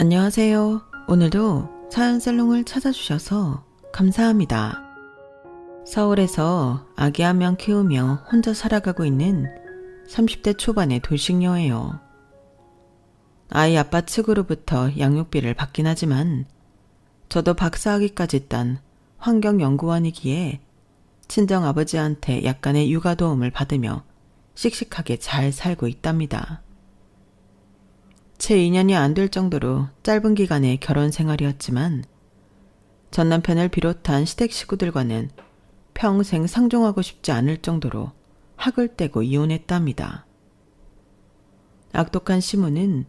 안녕하세요. 오늘도 사연살롱을 찾아주셔서 감사합니다. 서울에서 아기 한 명 키우며 혼자 살아가고 있는 30대 초반의 돌싱녀예요. 아이 아빠 측으로부터 양육비를 받긴 하지만 저도 박사학위까지 딴 환경연구원이기에 친정아버지한테 약간의 육아 도움을 받으며 씩씩하게 잘 살고 있답니다. 채 2년이 안 될 정도로 짧은 기간의 결혼 생활이었지만 전 남편을 비롯한 시댁 식구들과는 평생 상종하고 싶지 않을 정도로 학을 떼고 이혼했답니다. 악독한 시무는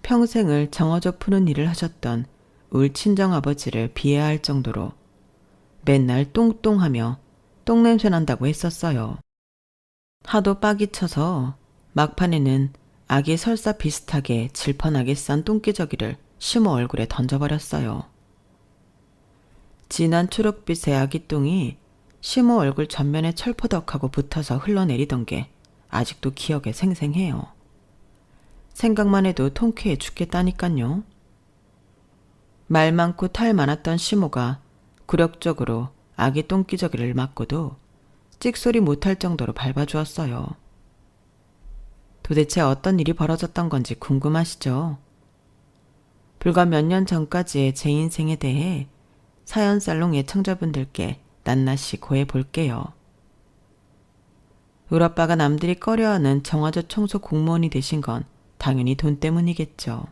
평생을 정어져 푸는 일을 하셨던 울 친정아버지를 비하할 정도로 맨날 똥똥하며 똥냄새 난다고 했었어요. 하도 빡이 쳐서 막판에는 아기 설사 비슷하게 질펀하게 싼 똥기저귀를 시모 얼굴에 던져버렸어요. 진한 초록빛의 아기 똥이 시모 얼굴 전면에 철퍼덕하고 붙어서 흘러내리던 게 아직도 기억에 생생해요. 생각만 해도 통쾌해 죽겠다니깐요. 말 많고 탈 많았던 시모가 굴욕적으로 아기 똥기저귀를 맞고도 찍소리 못할 정도로 밟아주었어요. 도대체 어떤 일이 벌어졌던 건지 궁금하시죠? 불과 몇 년 전까지의 제 인생에 대해 사연살롱 애청자분들께 낱낱이 고해볼게요. 울 아빠가 남들이 꺼려하는 정화조 청소 공무원이 되신 건 당연히 돈 때문이겠죠.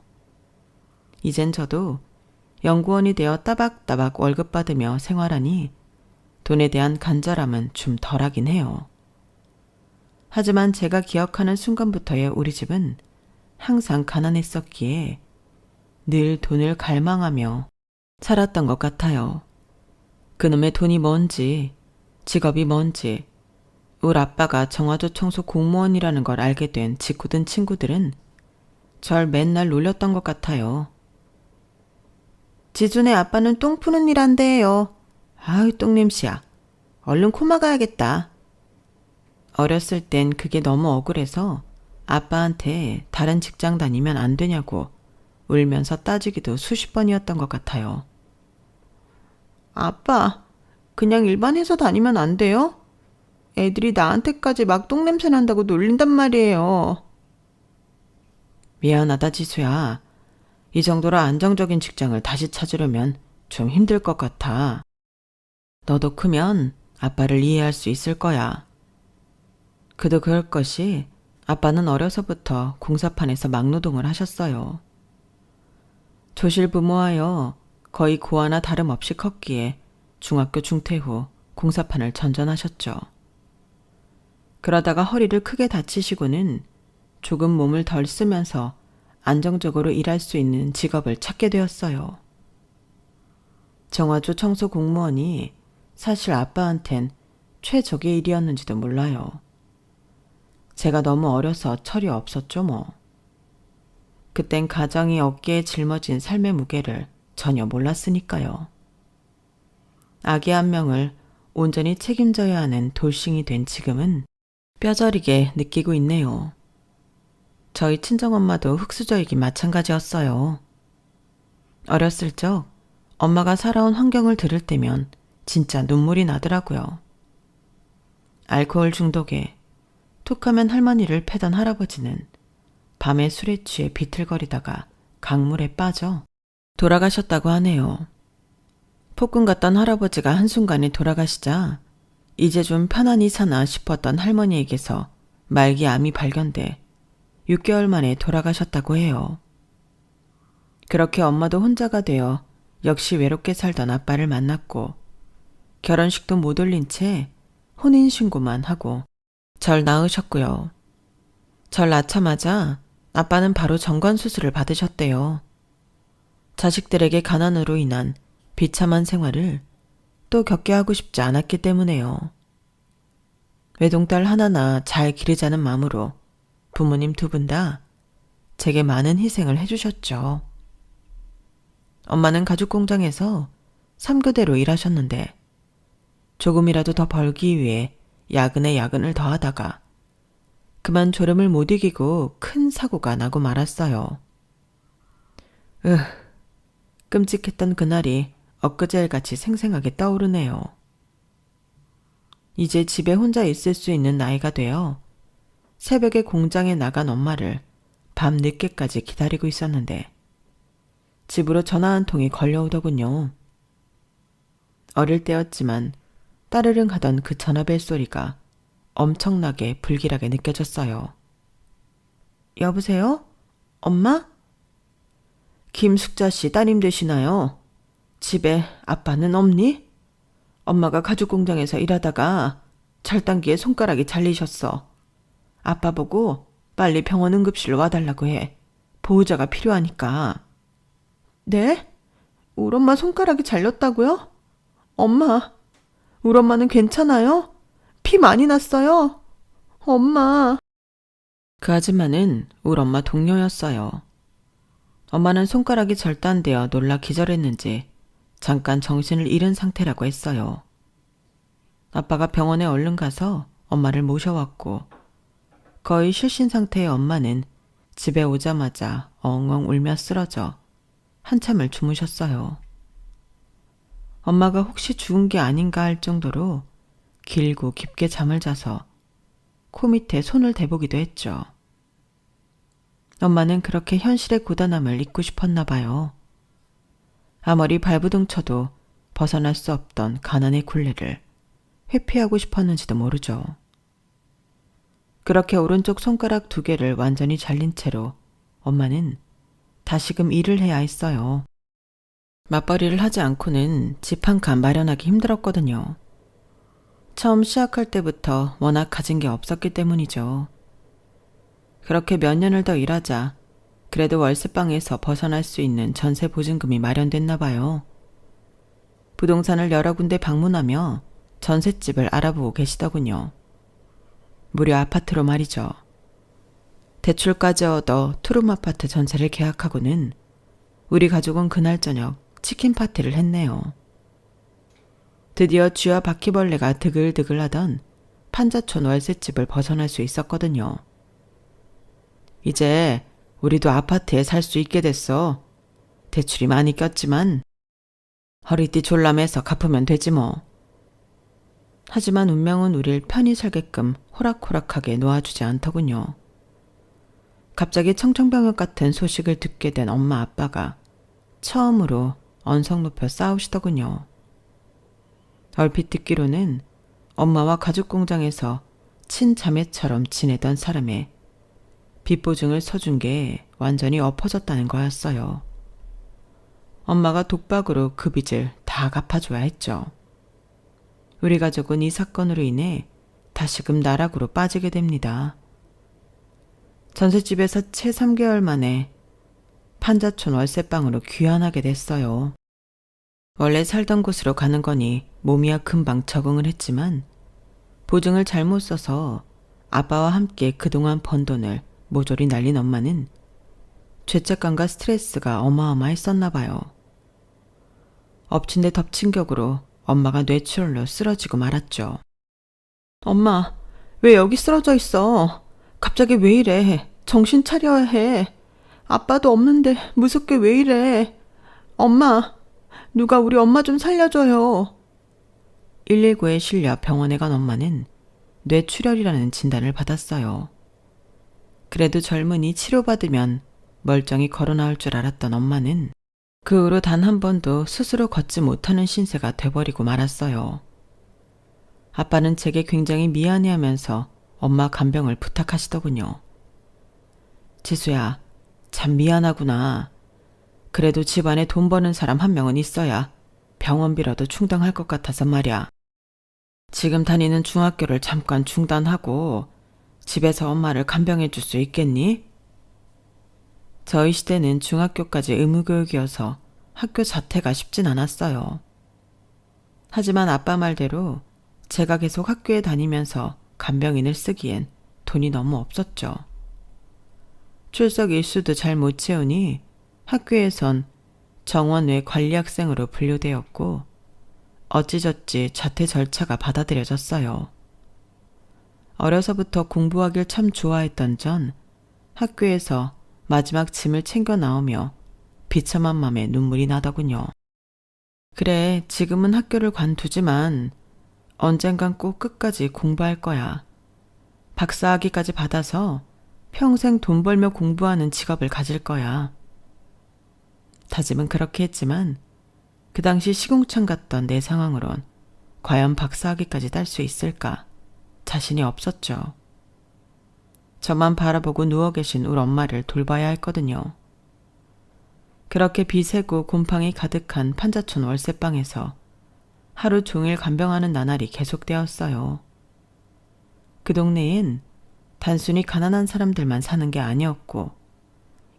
이젠 저도 연구원이 되어 따박따박 월급 받으며 생활하니 돈에 대한 간절함은 좀 덜하긴 해요. 하지만 제가 기억하는 순간부터의 우리 집은 항상 가난했었기에 늘 돈을 갈망하며 살았던 것 같아요. 그놈의 돈이 뭔지, 직업이 뭔지, 울 아빠가 정화조 청소 공무원이라는 걸 알게 된 직구든 친구들은 절 맨날 놀렸던 것 같아요. 지준의 아빠는 똥 푸는 일 한대요. 아유, 똥냄새야. 얼른 코마 가야겠다. 어렸을 땐 그게 너무 억울해서 아빠한테 다른 직장 다니면 안 되냐고 울면서 따지기도 수십 번이었던 것 같아요. 아빠, 그냥 일반 회사 다니면 안 돼요? 애들이 나한테까지 막 똥냄새 난다고 놀린단 말이에요. 미안하다 지수야. 이 정도로 안정적인 직장을 다시 찾으려면 좀 힘들 것 같아. 너도 크면 아빠를 이해할 수 있을 거야. 그도 그럴 것이 아빠는 어려서부터 공사판에서 막노동을 하셨어요. 조실부모하여 거의 고아나 다름없이 컸기에 중학교 중퇴 후 공사판을 전전하셨죠. 그러다가 허리를 크게 다치시고는 조금 몸을 덜 쓰면서 안정적으로 일할 수 있는 직업을 찾게 되었어요. 정화조 청소 공무원이 사실 아빠한텐 최적의 일이었는지도 몰라요. 제가 너무 어려서 철이 없었죠 뭐. 그땐 가정이 어깨에 짊어진 삶의 무게를 전혀 몰랐으니까요. 아기 한 명을 온전히 책임져야 하는 돌싱이 된 지금은 뼈저리게 느끼고 있네요. 저희 친정엄마도 흙수저이기 마찬가지였어요. 어렸을 적 엄마가 살아온 환경을 들을 때면 진짜 눈물이 나더라고요. 알코올 중독에 툭하면 할머니를 패던 할아버지는 밤에 술에 취해 비틀거리다가 강물에 빠져 돌아가셨다고 하네요. 폭군 같던 할아버지가 한순간에 돌아가시자 이제 좀 편안히 사나 싶었던 할머니에게서 말기 암이 발견돼 6개월 만에 돌아가셨다고 해요. 그렇게 엄마도 혼자가 되어 역시 외롭게 살던 아빠를 만났고 결혼식도 못 올린 채 혼인신고만 하고 절 낳으셨고요. 절 낳자마자 아빠는 바로 정관수술을 받으셨대요. 자식들에게 가난으로 인한 비참한 생활을 또 겪게 하고 싶지 않았기 때문에요. 외동딸 하나나 잘 기르자는 마음으로 부모님 두 분 다 제게 많은 희생을 해주셨죠. 엄마는 가죽공장에서 3교대로 일하셨는데 조금이라도 더 벌기 위해 야근에 야근을 더하다가 그만 졸음을 못 이기고 큰 사고가 나고 말았어요. 끔찍했던 그날이 엊그제일같이 생생하게 떠오르네요. 이제 집에 혼자 있을 수 있는 나이가 되어 새벽에 공장에 나간 엄마를 밤 늦게까지 기다리고 있었는데 집으로 전화 한 통이 걸려오더군요. 어릴 때였지만 따르릉 하던 그 전화벨 소리가 엄청나게 불길하게 느껴졌어요. 여보세요? 엄마? 김숙자 씨 따님 되시나요? 집에 아빠는 없니? 엄마가 가죽공장에서 일하다가 절단기에 손가락이 잘리셨어. 아빠 보고 빨리 병원 응급실로 와달라고 해. 보호자가 필요하니까. 네? 우리 엄마 손가락이 잘렸다고요? 엄마, 우리 엄마는 괜찮아요? 피 많이 났어요? 엄마. 그 아줌마는 우리 엄마 동료였어요. 엄마는 손가락이 절단되어 놀라 기절했는지 잠깐 정신을 잃은 상태라고 했어요. 아빠가 병원에 얼른 가서 엄마를 모셔왔고 거의 실신 상태의 엄마는 집에 오자마자 엉엉 울며 쓰러져 한참을 주무셨어요. 엄마가 혹시 죽은 게 아닌가 할 정도로 길고 깊게 잠을 자서 코 밑에 손을 대보기도 했죠. 엄마는 그렇게 현실의 고단함을 잊고 싶었나 봐요. 아무리 발부둥 쳐도 벗어날 수 없던 가난의 굴레를 회피하고 싶었는지도 모르죠. 그렇게 오른쪽 손가락 2개를 완전히 잘린 채로 엄마는 다시금 일을 해야 했어요. 맞벌이를 하지 않고는 집 한 칸 마련하기 힘들었거든요. 처음 시작할 때부터 워낙 가진 게 없었기 때문이죠. 그렇게 몇 년을 더 일하자 그래도 월세방에서 벗어날 수 있는 전세 보증금이 마련됐나 봐요. 부동산을 여러 군데 방문하며 전셋집을 알아보고 계시더군요. 무료 아파트로 말이죠. 대출까지 얻어 투룸 아파트 전세를 계약하고는 우리 가족은 그날 저녁 치킨 파티를 했네요. 드디어 쥐와 바퀴벌레가 드글드글하던 판자촌 월세집을 벗어날 수 있었거든요. 이제 우리도 아파트에 살 수 있게 됐어. 대출이 많이 꼈지만 허리띠 졸라매서 갚으면 되지 뭐. 하지만 운명은 우릴 편히 살게끔 호락호락하게 놓아주지 않더군요. 갑자기 청천벽력 같은 소식을 듣게 된 엄마 아빠가 처음으로 언성 높여 싸우시더군요. 얼핏 듣기로는 엄마와 가죽공장에서 친자매처럼 지내던 사람의 빚보증을 서준 게 완전히 엎어졌다는 거였어요. 엄마가 독박으로 그 빚을 다 갚아줘야 했죠. 우리 가족은 이 사건으로 인해 다시금 나락으로 빠지게 됩니다. 전셋집에서 채 3개월 만에 판자촌 월세방으로 귀환하게 됐어요. 원래 살던 곳으로 가는 거니 몸이야 금방 적응을 했지만 보증을 잘못 써서 아빠와 함께 그동안 번 돈을 모조리 날린 엄마는 죄책감과 스트레스가 어마어마했었나 봐요. 엎친 데 덮친 격으로 엄마가 뇌출혈로 쓰러지고 말았죠. 엄마, 왜 여기 쓰러져 있어? 갑자기 왜 이래? 정신 차려야 해. 아빠도 없는데 무섭게 왜 이래? 엄마, 누가 우리 엄마 좀 살려줘요. 119에 실려 병원에 간 엄마는 뇌출혈이라는 진단을 받았어요. 그래도 젊은이 치료받으면 멀쩡히 걸어 나올 줄 알았던 엄마는 그 후로 단 한 번도 스스로 걷지 못하는 신세가 돼버리고 말았어요. 아빠는 제게 굉장히 미안해하면서 엄마 간병을 부탁하시더군요. 지수야, 참 미안하구나. 그래도 집안에 돈 버는 사람 한 명은 있어야 병원비라도 충당할 것 같아서 말이야. 지금 다니는 중학교를 잠깐 중단하고 집에서 엄마를 간병해 줄 수 있겠니? 저희 시대는 중학교까지 의무교육이어서 학교 자퇴가 쉽진 않았어요. 하지만 아빠 말대로 제가 계속 학교에 다니면서 간병인을 쓰기엔 돈이 너무 없었죠. 출석 일수도 잘 못 채우니 학교에선 정원 외 관리학생으로 분류되었고 어찌저찌 자퇴 절차가 받아들여졌어요. 어려서부터 공부하길 참 좋아했던 전 학교에서 마지막 짐을 챙겨 나오며 비참한 맘에 눈물이 나더군요. 그래, 지금은 학교를 관두지만 언젠간 꼭 끝까지 공부할 거야. 박사학위까지 받아서 평생 돈 벌며 공부하는 직업을 가질 거야. 다짐은 그렇게 했지만 그 당시 시궁창 같던 내 상황으론 과연 박사학위까지 딸 수 있을까 자신이 없었죠. 저만 바라보고 누워 계신 우리 엄마를 돌봐야 했거든요. 그렇게 비세고 곰팡이 가득한 판자촌 월세방에서 하루 종일 간병하는 나날이 계속되었어요. 그 동네엔 단순히 가난한 사람들만 사는 게 아니었고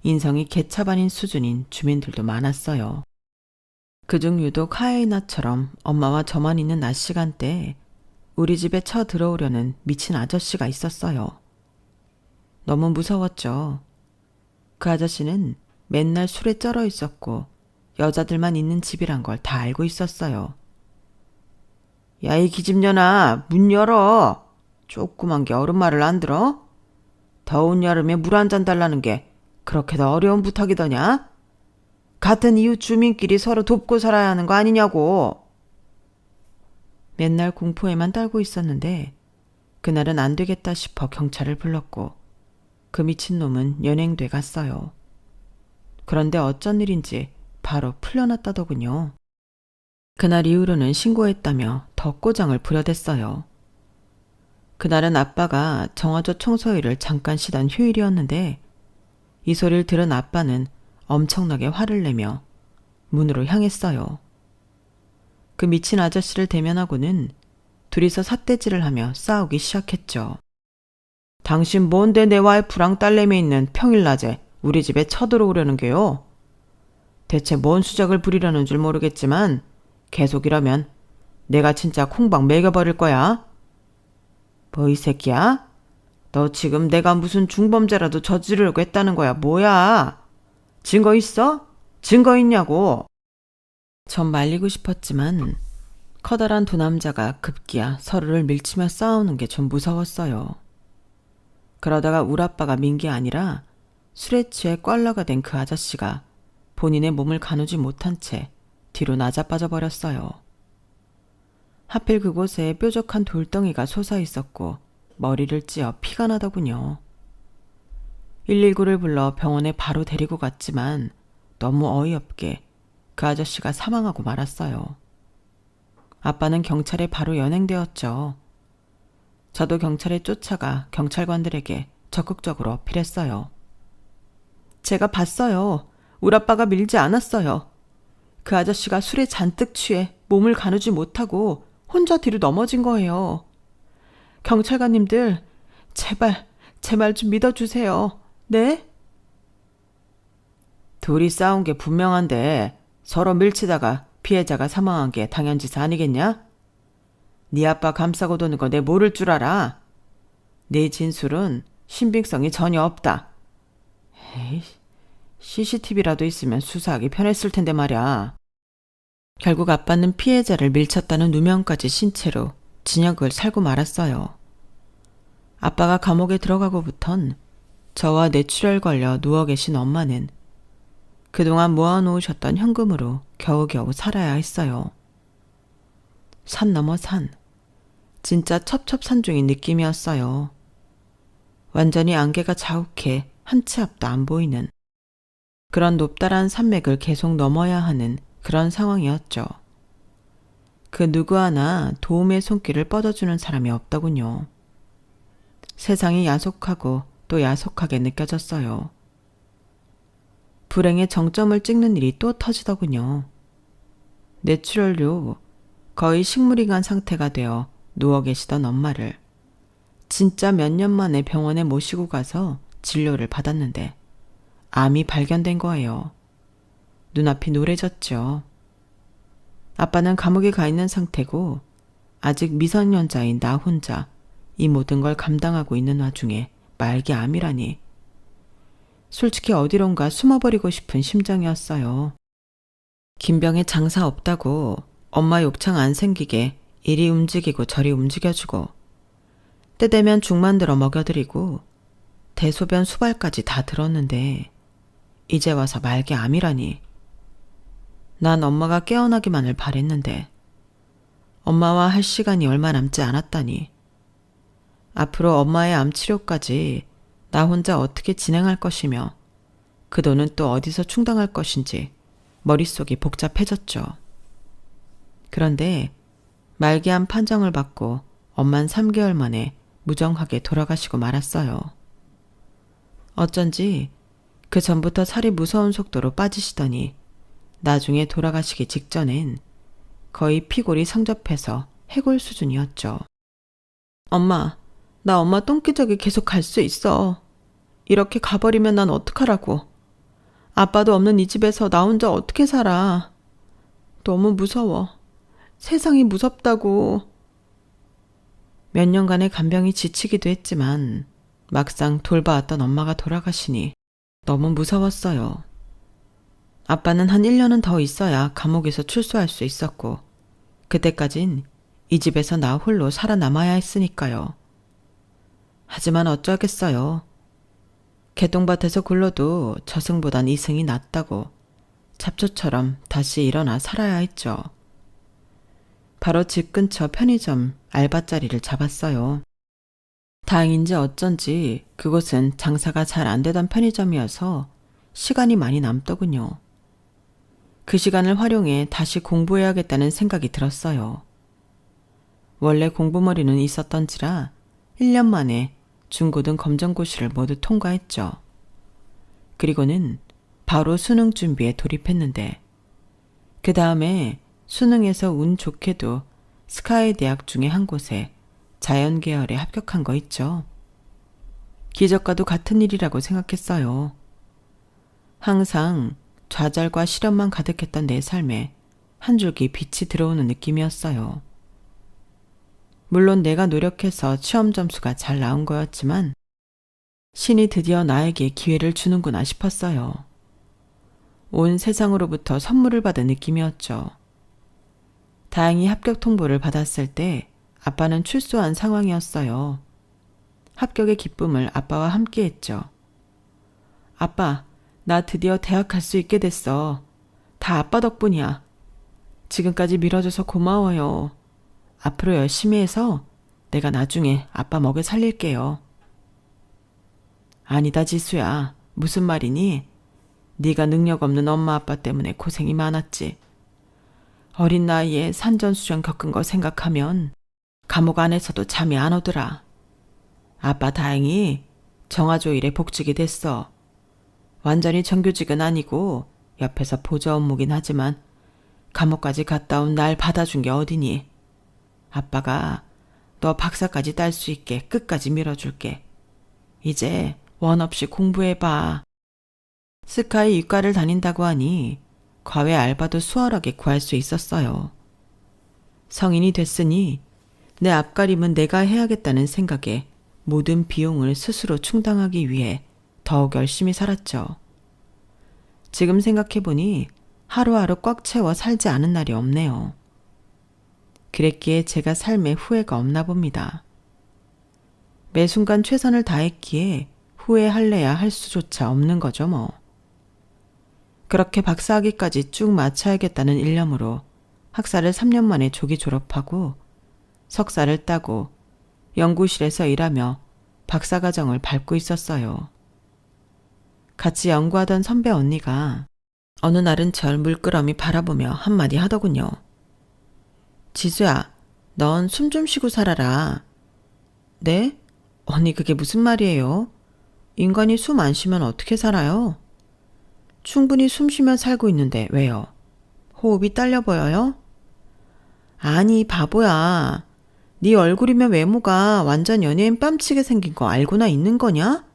인성이 개차반인 수준인 주민들도 많았어요. 그중 유독 하예나처럼 엄마와 저만 있는 낮 시간대에 우리 집에 쳐들어오려는 미친 아저씨가 있었어요. 너무 무서웠죠. 그 아저씨는 맨날 술에 쩔어 있었고 여자들만 있는 집이란 걸 다 알고 있었어요. 야, 이 기집년아, 문 열어. 조그만 게 어른 말을 안 들어? 더운 여름에 물 한 잔 달라는 게 그렇게 더 어려운 부탁이더냐? 같은 이웃 주민끼리 서로 돕고 살아야 하는 거 아니냐고. 맨날 공포에만 떨고 있었는데 그날은 안 되겠다 싶어 경찰을 불렀고 그 미친놈은 연행돼 갔어요. 그런데 어쩐 일인지 바로 풀려났다더군요. 그날 이후로는 신고했다며 더 꼬장을 부려댔어요. 그날은 아빠가 정화조 청소일을 잠깐 쉬던 휴일이었는데 이 소리를 들은 아빠는 엄청나게 화를 내며 문으로 향했어요. 그 미친 아저씨를 대면하고는 둘이서 삿대질을 하며 싸우기 시작했죠. 당신 뭔데 내 와이프랑 딸내미 있는 평일낮에 우리 집에 쳐들어오려는 게요? 대체 뭔 수작을 부리려는 줄 모르겠지만 계속 이러면 내가 진짜 콩박 매겨버릴 거야. 뭐 이 새끼야? 너 지금 내가 무슨 중범죄라도 저지르려고 했다는 거야 뭐야? 증거 있어? 증거 있냐고. 전 말리고 싶었지만 커다란 두 남자가 급기야 서로를 밀치며 싸우는 게 좀 무서웠어요. 그러다가 우리 아빠가 민 게 아니라 술에 취해 꽐러가 된 그 아저씨가 본인의 몸을 가누지 못한 채 뒤로 나자빠져 버렸어요. 하필 그곳에 뾰족한 돌덩이가 솟아 있었고 머리를 찧어 피가 나더군요. 119를 불러 병원에 바로 데리고 갔지만 너무 어이없게 그 아저씨가 사망하고 말았어요. 아빠는 경찰에 바로 연행되었죠. 저도 경찰에 쫓아가 경찰관들에게 적극적으로 어필했어요. 제가 봤어요. 우리 아빠가 밀지 않았어요. 그 아저씨가 술에 잔뜩 취해 몸을 가누지 못하고 혼자 뒤로 넘어진 거예요. 경찰관님들, 제발 제 말 좀 믿어주세요. 네? 둘이 싸운 게 분명한데 서로 밀치다가 피해자가 사망한 게 당연지사 아니겠냐? 네 아빠 감싸고 도는 거 내 모를 줄 알아. 네 진술은 신빙성이 전혀 없다. 에이, CCTV라도 있으면 수사하기 편했을 텐데 말이야. 결국 아빠는 피해자를 밀쳤다는 누명까지 신 채로 진역을 살고 말았어요. 아빠가 감옥에 들어가고부턴 저와 뇌출혈 걸려 누워 계신 엄마는 그동안 모아놓으셨던 현금으로 겨우겨우 살아야 했어요. 산 넘어 산. 진짜 첩첩산중인 느낌이었어요. 완전히 안개가 자욱해 한 치 앞도 안 보이는 그런 높다란 산맥을 계속 넘어야 하는 그런 상황이었죠. 그 누구 하나 도움의 손길을 뻗어주는 사람이 없더군요. 세상이 야속하고 또 야속하게 느껴졌어요. 불행의 정점을 찍는 일이 또 터지더군요. 뇌출혈로 거의 식물인간 상태가 되어 누워 계시던 엄마를 진짜 몇 년 만에 병원에 모시고 가서 진료를 받았는데 암이 발견된 거예요. 눈앞이 노래졌죠. 아빠는 감옥에 가 있는 상태고 아직 미성년자인 나 혼자 이 모든 걸 감당하고 있는 와중에 말기 암이라니. 솔직히 어디론가 숨어버리고 싶은 심정이었어요. 김병에 장사 없다고 엄마 욕창 안 생기게 이리 움직이고 저리 움직여주고 때 되면 죽 만들어 먹여드리고 대소변 수발까지 다 들었는데 이제 와서 말게 암이라니. 난 엄마가 깨어나기만을 바랬는데 엄마와 할 시간이 얼마 남지 않았다니. 앞으로 엄마의 암 치료까지 나 혼자 어떻게 진행할 것이며 그 돈은 또 어디서 충당할 것인지 머릿속이 복잡해졌죠. 그런데 말기암 판정을 받고 엄만 3개월 만에 무정하게 돌아가시고 말았어요. 어쩐지 그 전부터 살이 무서운 속도로 빠지시더니 나중에 돌아가시기 직전엔 거의 피골이 성접해서 해골 수준이었죠. 엄마, 나 엄마 똥기저귀 계속 갈 수 있어. 이렇게 가버리면 난 어떡하라고. 아빠도 없는 이 집에서 나 혼자 어떻게 살아. 너무 무서워. 세상이 무섭다고. 몇 년간의 간병이 지치기도 했지만 막상 돌봐왔던 엄마가 돌아가시니 너무 무서웠어요. 아빠는 한 1년은 더 있어야 감옥에서 출소할 수 있었고 그때까진 이 집에서 나 홀로 살아남아야 했으니까요. 하지만 어쩌겠어요. 개똥밭에서 굴러도 저승보단 이승이 낫다고 잡초처럼 다시 일어나 살아야 했죠. 바로 집 근처 편의점 알바자리를 잡았어요. 다행인지 어쩐지 그곳은 장사가 잘 안 되던 편의점이어서 시간이 많이 남더군요. 그 시간을 활용해 다시 공부해야겠다는 생각이 들었어요. 원래 공부머리는 있었던지라 1년 만에 중고등 검정고시를 모두 통과했죠. 그리고는 바로 수능 준비에 돌입했는데 그 다음에 수능에서 운 좋게도 스카이 대학 중에 한 곳에 자연계열에 합격한 거 있죠. 기적과도 같은 일이라고 생각했어요. 항상 좌절과 시련만 가득했던 내 삶에 한 줄기 빛이 들어오는 느낌이었어요. 물론 내가 노력해서 시험 점수가 잘 나온 거였지만 신이 드디어 나에게 기회를 주는구나 싶었어요. 온 세상으로부터 선물을 받은 느낌이었죠. 다행히 합격 통보를 받았을 때 아빠는 출소한 상황이었어요. 합격의 기쁨을 아빠와 함께 했죠. 아빠, 나 드디어 대학 갈 수 있게 됐어. 다 아빠 덕분이야. 지금까지 밀어줘서 고마워요. 앞으로 열심히 해서 내가 나중에 아빠 먹여 살릴게요. 아니다 지수야. 무슨 말이니? 네가 능력 없는 엄마 아빠 때문에 고생이 많았지. 어린 나이에 산전수전 겪은 거 생각하면 감옥 안에서도 잠이 안 오더라. 아빠 다행히 정화조일에 복직이 됐어. 완전히 정규직은 아니고 옆에서 보조 업무긴 하지만 감옥까지 갔다 온 날 받아준 게 어디니. 아빠가 너 박사까지 딸 수 있게 끝까지 밀어줄게. 이제 원 없이 공부해봐. 스카이 이과를 다닌다고 하니 과외 알바도 수월하게 구할 수 있었어요. 성인이 됐으니 내 앞가림은 내가 해야겠다는 생각에 모든 비용을 스스로 충당하기 위해 더욱 열심히 살았죠. 지금 생각해보니 하루하루 꽉 채워 살지 않은 날이 없네요. 그랬기에 제가 삶에 후회가 없나 봅니다. 매 순간 최선을 다했기에 후회할래야 할 수조차 없는 거죠 뭐. 그렇게 박사학위까지 쭉 마쳐야겠다는 일념으로 학사를 3년 만에 조기 졸업하고 석사를 따고 연구실에서 일하며 박사과정을 밟고 있었어요. 같이 연구하던 선배 언니가 어느 날은 절 물끄러미 바라보며 한마디 하더군요. 지수야, 넌 숨 좀 쉬고 살아라. 네? 언니 그게 무슨 말이에요? 인간이 숨 안 쉬면 어떻게 살아요? 충분히 숨 쉬며 살고 있는데 왜요? 호흡이 딸려 보여요? 아니 바보야. 네 얼굴이면 외모가 완전 연예인 뺨치게 생긴 거 알고나 있는 거냐?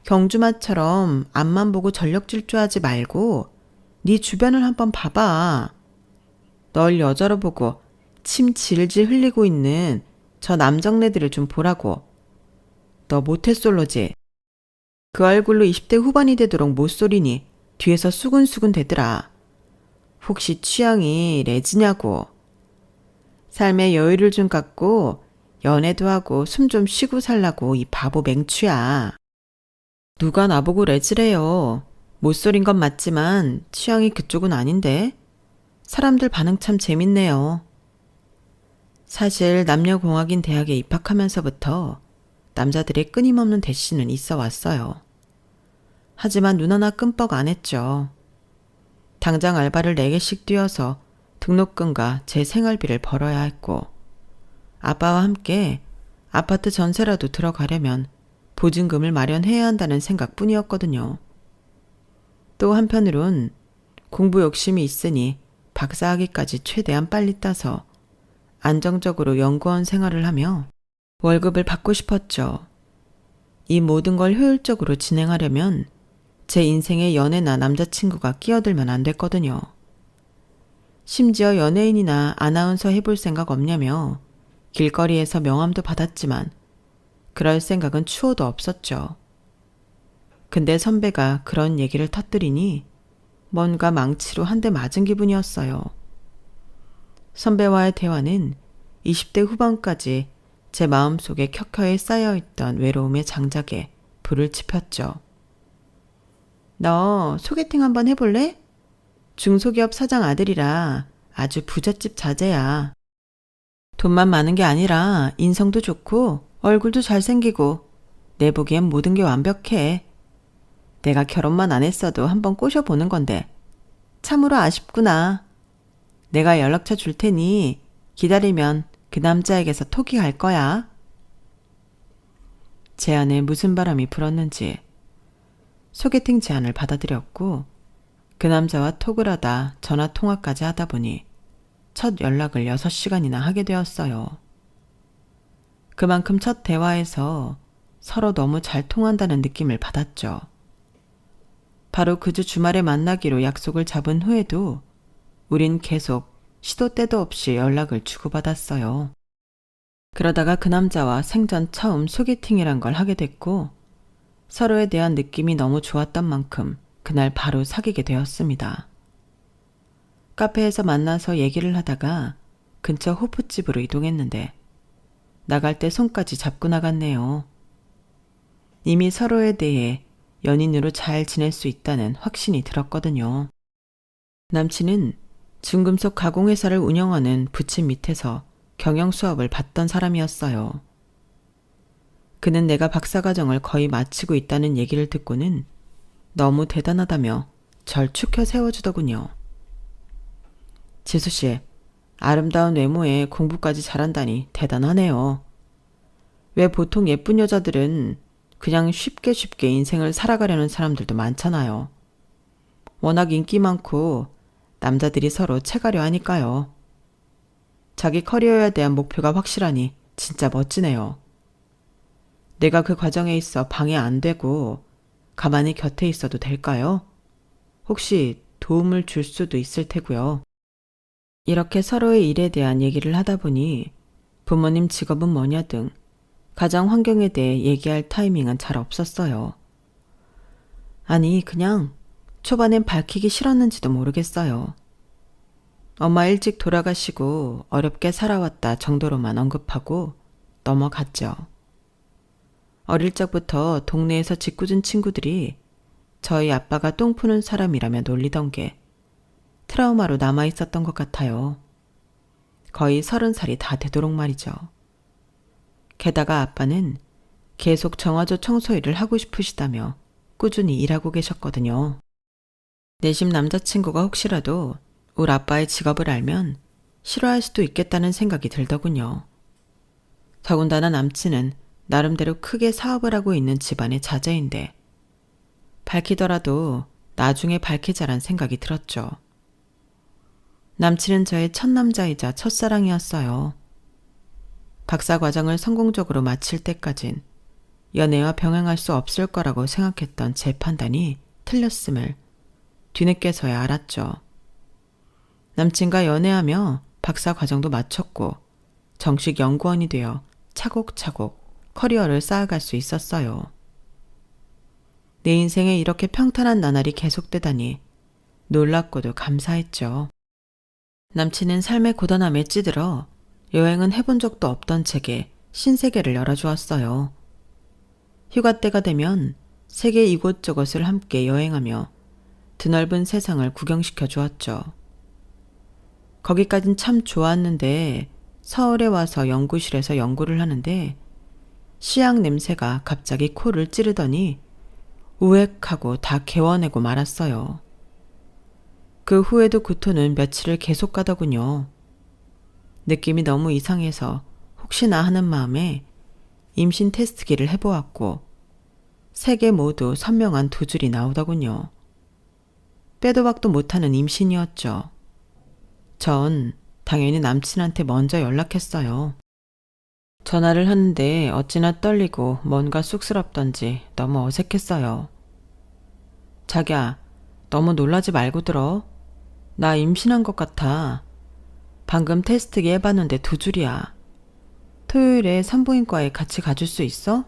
경주마처럼 앞만 보고 전력 질주하지 말고 네 주변을 한번 봐봐. 널 여자로 보고 침 질질 흘리고 있는 저 남정네들을 좀 보라고. 너 모태솔로지? 그 얼굴로 20대 후반이 되도록 못소리니 뒤에서 수근수근 대더라. 혹시 취향이 레즈냐고. 삶에 여유를 좀 갖고 연애도 하고 숨 좀 쉬고 살라고 이 바보 맹추야. 누가 나보고 레즈래요. 못소린 건 맞지만 취향이 그쪽은 아닌데? 사람들 반응 참 재밌네요. 사실 남녀공학인 대학에 입학하면서부터 남자들의 끊임없는 대시는 있어 왔어요. 하지만 눈 하나 끔뻑 안 했죠. 당장 알바를 4개씩 뛰어서 등록금과 제 생활비를 벌어야 했고, 아빠와 함께 아파트 전세라도 들어가려면 보증금을 마련해야 한다는 생각뿐이었거든요. 또 한편으론 공부 욕심이 있으니 박사학위까지 최대한 빨리 따서 안정적으로 연구원 생활을 하며 월급을 받고 싶었죠. 이 모든 걸 효율적으로 진행하려면 제 인생에 연애나 남자친구가 끼어들면 안 됐거든요. 심지어 연예인이나 아나운서 해볼 생각 없냐며 길거리에서 명함도 받았지만 그럴 생각은 추호도 없었죠. 근데 선배가 그런 얘기를 터뜨리니 뭔가 망치로 한 대 맞은 기분이었어요. 선배와의 대화는 20대 후반까지 제 마음속에 켜켜이 쌓여있던 외로움의 장작에 불을 지폈죠. 너 소개팅 한번 해볼래? 중소기업 사장 아들이라 아주 부잣집 자제야. 돈만 많은 게 아니라 인성도 좋고 얼굴도 잘생기고 내 보기엔 모든 게 완벽해. 내가 결혼만 안 했어도 한번 꼬셔보는 건데 참으로 아쉽구나. 내가 연락처 줄 테니 기다리면 그 남자에게서 톡이 갈 거야. 제 안에 무슨 바람이 불었는지 소개팅 제안을 받아들였고 그 남자와 톡을 하다 전화 통화까지 하다 보니 첫 연락을 6시간이나 하게 되었어요. 그만큼 첫 대화에서 서로 너무 잘 통한다는 느낌을 받았죠. 바로 그 주 주말에 만나기로 약속을 잡은 후에도 우린 계속 시도 때도 없이 연락을 주고받았어요. 그러다가 그 남자와 생전 처음 소개팅이란 걸 하게 됐고 서로에 대한 느낌이 너무 좋았던 만큼 그날 바로 사귀게 되었습니다. 카페에서 만나서 얘기를 하다가 근처 호프집으로 이동했는데 나갈 때 손까지 잡고 나갔네요. 이미 서로에 대해 연인으로 잘 지낼 수 있다는 확신이 들었거든요. 남친은 중금속 가공회사를 운영하는 부친 밑에서 경영 수업을 받던 사람이었어요. 그는 내가 박사과정을 거의 마치고 있다는 얘기를 듣고는 너무 대단하다며 절 축혀 세워주더군요. 지수씨, 아름다운 외모에 공부까지 잘한다니 대단하네요. 왜 보통 예쁜 여자들은 그냥 쉽게 인생을 살아가려는 사람들도 많잖아요. 워낙 인기 많고 남자들이 서로 채가려 하니까요. 자기 커리어에 대한 목표가 확실하니 진짜 멋지네요. 내가 그 과정에 있어 방해 안 되고 가만히 곁에 있어도 될까요? 혹시 도움을 줄 수도 있을 테고요. 이렇게 서로의 일에 대한 얘기를 하다 보니 부모님 직업은 뭐냐 등 가정 환경에 대해 얘기할 타이밍은 잘 없었어요. 아니, 그냥 초반엔 밝히기 싫었는지도 모르겠어요. 엄마 일찍 돌아가시고 어렵게 살아왔다 정도로만 언급하고 넘어갔죠. 어릴 적부터 동네에서 짓궂은 친구들이 저희 아빠가 똥 푸는 사람이라며 놀리던 게 트라우마로 남아있었던 것 같아요. 거의 30살이 다 되도록 말이죠. 게다가 아빠는 계속 정화조 청소 일을 하고 싶으시다며 꾸준히 일하고 계셨거든요. 내심 남자친구가 혹시라도 우리 아빠의 직업을 알면 싫어할 수도 있겠다는 생각이 들더군요. 더군다나 남친은 나름대로 크게 사업을 하고 있는 집안의 자제인데 밝히더라도 나중에 밝히자란 생각이 들었죠. 남친은 저의 첫 남자이자 첫사랑이었어요. 박사 과정을 성공적으로 마칠 때까진 연애와 병행할 수 없을 거라고 생각했던 제 판단이 틀렸음을 뒤늦게서야 알았죠. 남친과 연애하며 박사 과정도 마쳤고 정식 연구원이 되어 차곡차곡 커리어를 쌓아갈 수 있었어요. 내 인생에 이렇게 평탄한 나날이 계속되다니 놀랍고도 감사했죠. 남친은 삶의 고단함에 찌들어 여행은 해본 적도 없던 제게 신세계를 열어주었어요. 휴가 때가 되면 세계 이곳저곳을 함께 여행하며 드넓은 세상을 구경시켜 주었죠. 거기까진 참 좋았는데 서울에 와서 연구실에서 연구를 하는데 씨앗 냄새가 갑자기 코를 찌르더니 우웩하고 다 개워내고 말았어요. 그 후에도 구토는 며칠을 계속 가더군요. 느낌이 너무 이상해서 혹시나 하는 마음에 임신 테스트기를 해보았고 3개 모두 선명한 2줄이 나오더군요. 빼도 박도 못하는 임신이었죠. 전 당연히 남친한테 먼저 연락했어요. 전화를 하는데 어찌나 떨리고 뭔가 쑥스럽던지 너무 어색했어요. 자기야, 너무 놀라지 말고 들어. 나 임신한 것 같아. 방금 테스트기 해봤는데 2줄이야. 토요일에 산부인과에 같이 가줄 수 있어?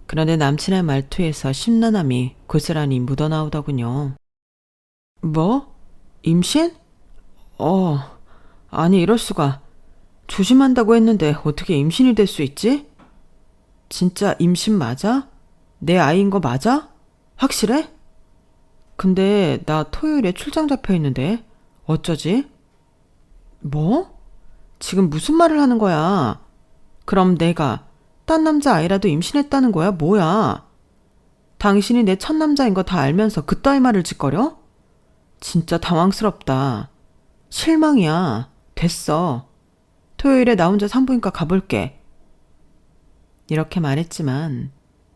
그런데 남친의 말투에서 심란함이 고스란히 묻어나오더군요. 뭐? 임신? 아니 이럴 수가. 조심한다고 했는데 어떻게 임신이 될 수 있지? 진짜 임신 맞아? 내 아이인 거 맞아? 확실해? 근데 나 토요일에 출장 잡혀 있는데 어쩌지? 뭐? 지금 무슨 말을 하는 거야? 그럼 내가 딴 남자 아이라도 임신했다는 거야? 뭐야? 당신이 내 첫 남자인 거 다 알면서 그따위 말을 짓거려? 진짜 당황스럽다. 실망이야. 됐어. 토요일에 나 혼자 산부인과 가볼게. 이렇게 말했지만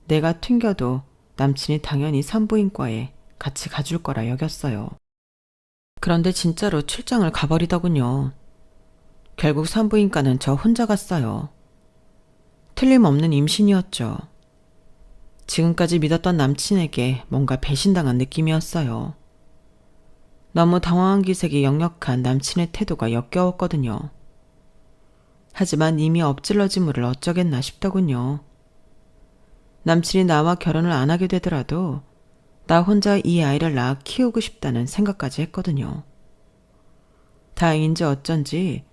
내가 튕겨도 남친이 당연히 산부인과에 같이 가줄 거라 여겼어요. 그런데 진짜로 출장을 가버리더군요. 결국 산부인과는 저 혼자 갔어요. 틀림없는 임신이었죠. 지금까지 믿었던 남친에게 뭔가 배신당한 느낌이었어요. 너무 당황한 기색이 역력한 남친의 태도가 역겨웠거든요. 하지만 이미 엎질러진 물을 어쩌겠나 싶더군요. 남친이 나와 결혼을 안 하게 되더라도 나 혼자 이 아이를 낳아 키우고 싶다는 생각까지 했거든요. 다행인지 어쩐지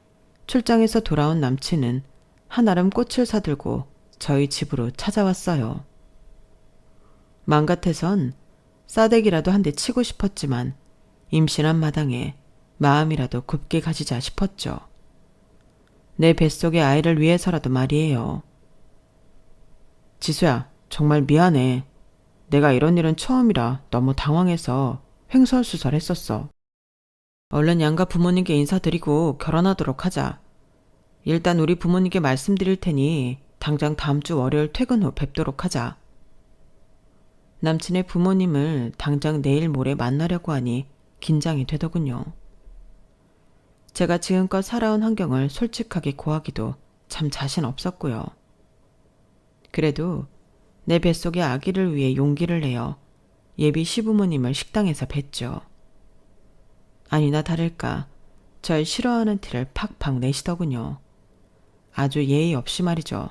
출장에서 돌아온 남친은 한아름 꽃을 사들고 저희 집으로 찾아왔어요. 맘 같아선 싸대기라도 한 대 치고 싶었지만 임신한 마당에 마음이라도 곱게 가지자 싶었죠. 내 뱃속의 아이를 위해서라도 말이에요. 지수야, 정말 미안해. 내가 이런 일은 처음이라 너무 당황해서 횡설수설했었어. 얼른 양가 부모님께 인사드리고 결혼하도록 하자. 일단 우리 부모님께 말씀드릴 테니 당장 다음 주 월요일 퇴근 후 뵙도록 하자. 남친의 부모님을 당장 내일 모레 만나려고 하니 긴장이 되더군요. 제가 지금껏 살아온 환경을 솔직하게 고하기도 참 자신 없었고요. 그래도 내 뱃속의 아기를 위해 용기를 내어 예비 시부모님을 식당에서 뵀죠. 아니나 다를까 절 싫어하는 티를 팍팍 내시더군요. 아주 예의 없이 말이죠.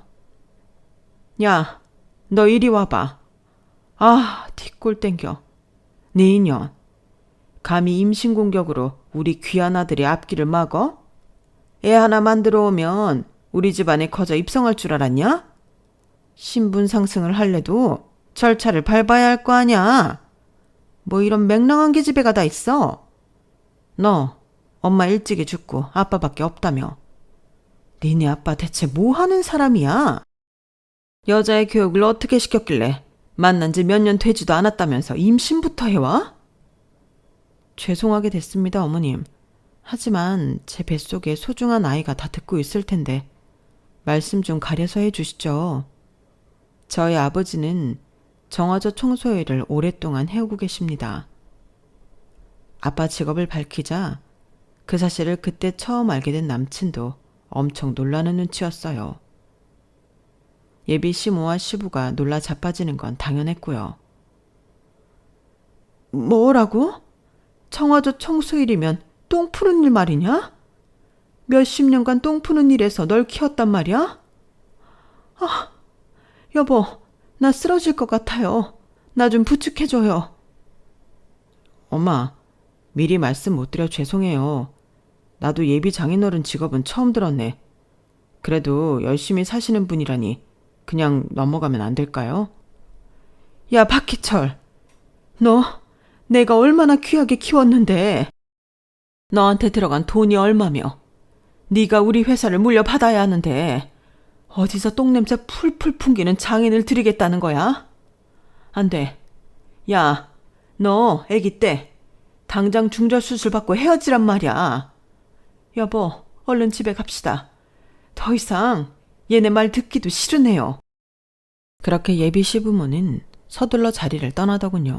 야, 너 이리 와봐. 아, 뒷골 땡겨. 네 인연. 감히 임신 공격으로 우리 귀한 아들의 앞길을 막어? 애 하나 만들어 오면 우리 집안에 거저 입성할 줄 알았냐? 신분 상승을 할래도 절차를 밟아야 할 거 아냐? 뭐 이런 맹랑한 계집애가 다 있어? 너 엄마 일찍이 죽고 아빠밖에 없다며. 니네 아빠 대체 뭐 하는 사람이야? 여자의 교육을 어떻게 시켰길래 만난 지 몇 년 되지도 않았다면서 임신부터 해와? 죄송하게 됐습니다, 어머님. 하지만 제 뱃속에 소중한 아이가 다 듣고 있을 텐데 말씀 좀 가려서 해주시죠. 저희 아버지는 정화조 청소 일을 오랫동안 해오고 계십니다. 아빠 직업을 밝히자 그 사실을 그때 처음 알게 된 남친도 엄청 놀라는 눈치였어요. 예비 시모와 시부가 놀라 자빠지는 건 당연했고요. 뭐라고? 청화조 청소일이면 똥 푸는 일 말이냐? 몇십 년간 똥 푸는 일에서 널 키웠단 말이야? 아, 여보, 나 쓰러질 것 같아요. 나 좀 부축해줘요. 엄마, 미리 말씀 못 드려 죄송해요. 나도 예비 장인어른 직업은 처음 들었네. 그래도 열심히 사시는 분이라니 그냥 넘어가면 안 될까요? 야, 박희철. 너 내가 얼마나 귀하게 키웠는데. 너한테 들어간 돈이 얼마며 네가 우리 회사를 물려받아야 하는데 어디서 똥냄새 풀풀 풍기는 장인을 들이겠다는 거야? 안 돼. 야, 너 애기 때 당장 중절 수술 받고 헤어지란 말이야. 여보, 얼른 집에 갑시다. 더 이상 얘네 말 듣기도 싫으네요. 그렇게 예비 시부모는 서둘러 자리를 떠나더군요.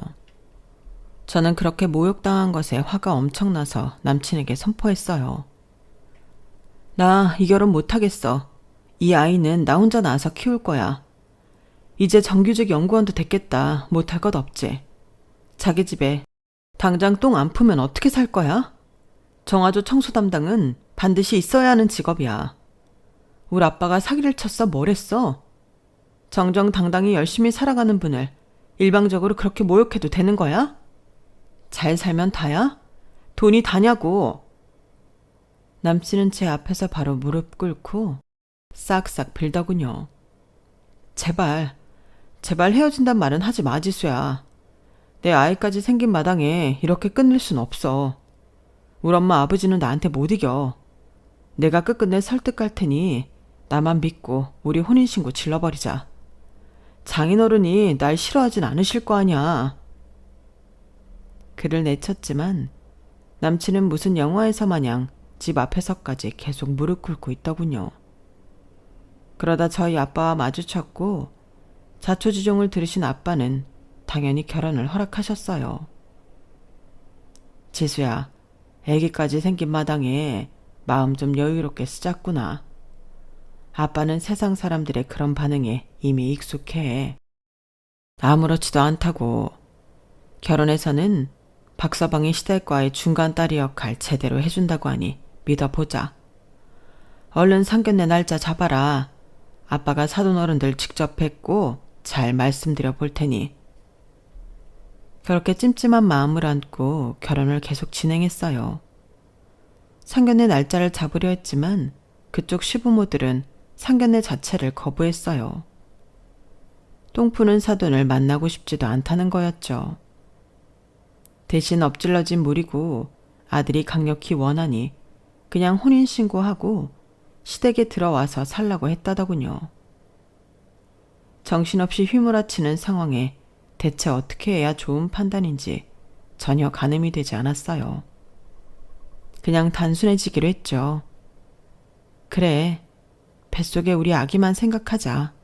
저는 그렇게 모욕당한 것에 화가 엄청나서 남친에게 선포했어요. 나 이 결혼 못하겠어. 이 아이는 나 혼자 낳아서 키울 거야. 이제 정규직 연구원도 됐겠다. 못할 것 없지. 자기 집에 당장 똥 안 푸면 어떻게 살 거야? 정화조 청소 담당은 반드시 있어야 하는 직업이야. 우리 아빠가 사기를 쳤어 뭐랬어? 정정당당히 열심히 살아가는 분을 일방적으로 그렇게 모욕해도 되는 거야? 잘 살면 다야? 돈이 다냐고. 남친은 제 앞에서 바로 무릎 꿇고 싹싹 빌더군요. 제발 헤어진단 말은 하지 마, 지수야. 내 아이까지 생긴 마당에 이렇게 끝낼 순 없어. 우리 엄마 아버지는 나한테 못 이겨. 내가 끝끝내 설득할 테니 나만 믿고 우리 혼인신고 질러버리자. 장인어른이 날 싫어하진 않으실 거 아냐. 그를 내쳤지만 남친은 무슨 영화에서 마냥 집 앞에서까지 계속 무릎 꿇고 있더군요. 그러다 저희 아빠와 마주쳤고 자초지종을 들으신 아빠는 당연히 결혼을 허락하셨어요. 지수야, 애기까지 생긴 마당에 마음 좀 여유롭게 쓰자꾸나. 아빠는 세상 사람들의 그런 반응에 이미 익숙해. 아무렇지도 않다고. 결혼해서는 박서방이 시댁과의 중간 딸이 역할 제대로 해준다고 하니 믿어보자. 얼른 상견례 날짜 잡아라. 아빠가 사돈어른들 직접 뵙고 잘 말씀드려 볼 테니. 그렇게 찜찜한 마음을 안고 결혼을 계속 진행했어요. 상견례 날짜를 잡으려 했지만 그쪽 시부모들은 상견례 자체를 거부했어요. 똥푸는 사돈을 만나고 싶지도 않다는 거였죠. 대신 엎질러진 물이고 아들이 강력히 원하니 그냥 혼인신고하고 시댁에 들어와서 살라고 했다더군요. 정신없이 휘몰아치는 상황에 대체 어떻게 해야 좋은 판단인지 전혀 가늠이 되지 않았어요. 그냥 단순해지기로 했죠. 그래, 뱃속에 우리 아기만 생각하자.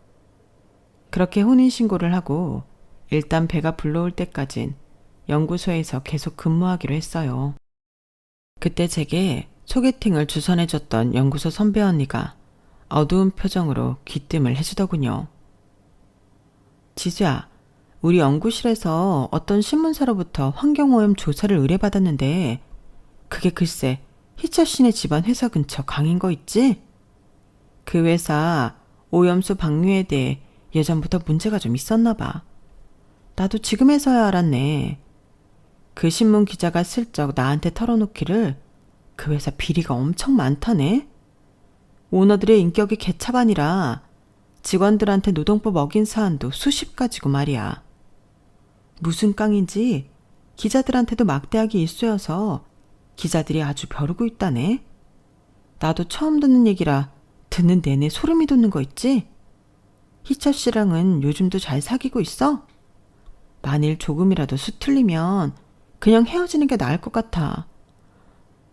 그렇게 혼인신고를 하고 일단 배가 불러올 때까진 연구소에서 계속 근무하기로 했어요. 그때 제게 소개팅을 주선해줬던 연구소 선배 언니가 어두운 표정으로 귀뜸을 해주더군요. 지수야, 우리 연구실에서 어떤 신문사로부터 환경오염 조사를 의뢰받았는데 그게 글쎄 희철 씨네 집안 회사 근처 강인 거 있지? 그 회사 오염수 방류에 대해 예전부터 문제가 좀 있었나 봐. 나도 지금에서야 알았네. 그 신문 기자가 슬쩍 나한테 털어놓기를 그 회사 비리가 엄청 많다네. 오너들의 인격이 개차반이라 직원들한테 노동법 어긴 사안도 수십 가지고 말이야. 무슨 깡인지 기자들한테도 막대하게 일쑤여서 기자들이 아주 벼르고 있다네. 나도 처음 듣는 얘기라 듣는 내내 소름이 돋는 거 있지? 희철 씨랑은 요즘도 잘 사귀고 있어? 만일 조금이라도 수틀리면 그냥 헤어지는 게 나을 것 같아.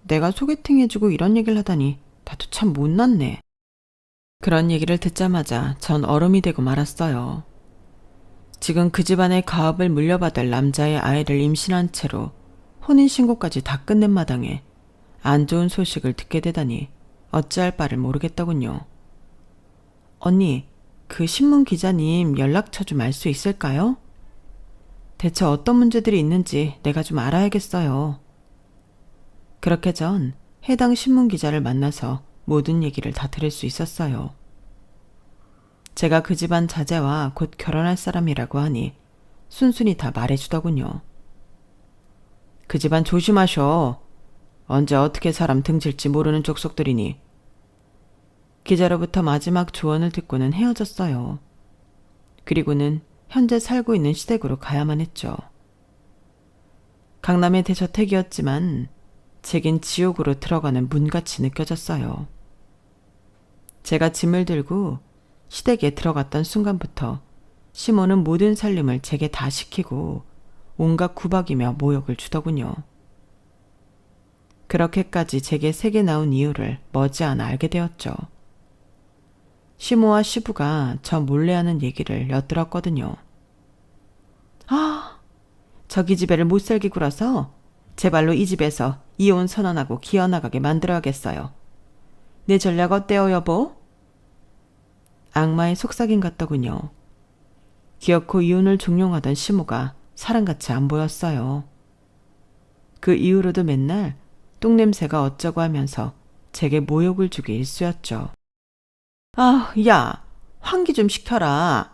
내가 소개팅 해주고 이런 얘기를 하다니 나도 참 못났네. 그런 얘기를 듣자마자 전 얼음이 되고 말았어요. 지금 그 집안의 가업을 물려받을 남자의 아이를 임신한 채로 혼인신고까지 다 끝낸 마당에 안 좋은 소식을 듣게 되다니 어찌할 바를 모르겠더군요. 언니, 그 신문 기자님 연락처 좀 알 수 있을까요? 대체 어떤 문제들이 있는지 내가 좀 알아야겠어요. 그렇게 전 해당 신문 기자를 만나서 모든 얘기를 다 들을 수 있었어요. 제가 그 집안 자제와 곧 결혼할 사람이라고 하니 순순히 다 말해주더군요. 그 집안 조심하셔. 언제 어떻게 사람 등질지 모르는 족속들이니. 기자로부터 마지막 조언을 듣고는 헤어졌어요. 그리고는 현재 살고 있는 시댁으로 가야만 했죠. 강남의 대저택이었지만 제겐 지옥으로 들어가는 문같이 느껴졌어요. 제가 짐을 들고 시댁에 들어갔던 순간부터 시모는 모든 살림을 제게 다 시키고 온갖 구박이며 모욕을 주더군요. 그렇게까지 제게 세게 나온 이유를 머지않아 알게 되었죠. 시모와 시부가 저 몰래 하는 얘기를 엿들었거든요. 아, 저 기집애를 못살게 굴어서 제발로 이 집에서 이혼 선언하고 기어나가게 만들어야겠어요. 내 전략 어때요, 여보? 악마의 속삭임 같더군요. 기어코 이혼을 종용하던 시모가 사람같이 안 보였어요. 그 이후로도 맨날 똥냄새가 어쩌고 하면서 제게 모욕을 주기 일쑤였죠. 아, 야, 환기 좀 시켜라.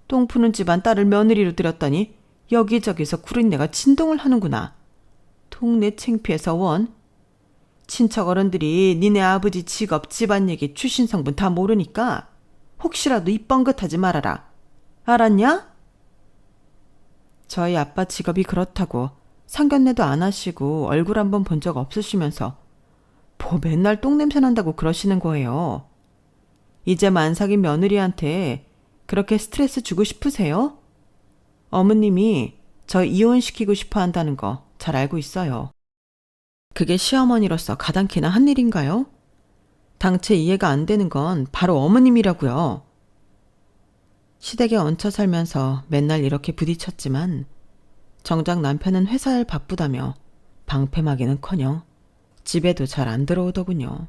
똥 푸는 집안 딸을 며느리로 들였더니 여기저기서 구린내가 진동을 하는구나. 동네 창피해서 원. 친척 어른들이 니네 아버지 직업, 집안 얘기, 출신 성분 다 모르니까 혹시라도 입 뻥긋하지 말아라. 알았냐? 저희 아빠 직업이 그렇다고 상견례도 안 하시고 얼굴 한번 본 적 없으시면서 뭐 맨날 똥냄새 난다고 그러시는 거예요. 이제 만삭인 며느리한테 그렇게 스트레스 주고 싶으세요? 어머님이 저 이혼시키고 싶어 한다는 거 잘 알고 있어요. 그게 시어머니로서 가당키나 한 일인가요? 당최 이해가 안 되는 건 바로 어머님이라고요. 시댁에 얹혀 살면서 맨날 이렇게 부딪혔지만 정작 남편은 회사일 바쁘다며 방패막이는커녕 집에도 잘 안 들어오더군요.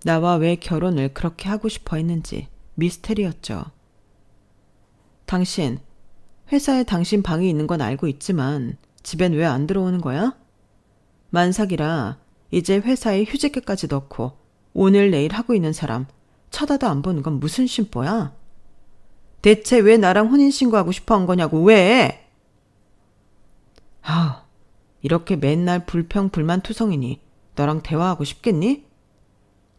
나와 왜 결혼을 그렇게 하고 싶어 했는지 미스테리였죠. 당신, 회사에 당신 방이 있는 건 알고 있지만 집엔 왜 안 들어오는 거야? 만삭이라 이제 회사에 휴직계까지 넣고 오늘 내일 하고 있는 사람 쳐다도 안 보는 건 무슨 심보야? 대체 왜 나랑 혼인신고하고 싶어 한 거냐고, 왜? 아, 이렇게 맨날 불평불만투성이니 너랑 대화하고 싶겠니?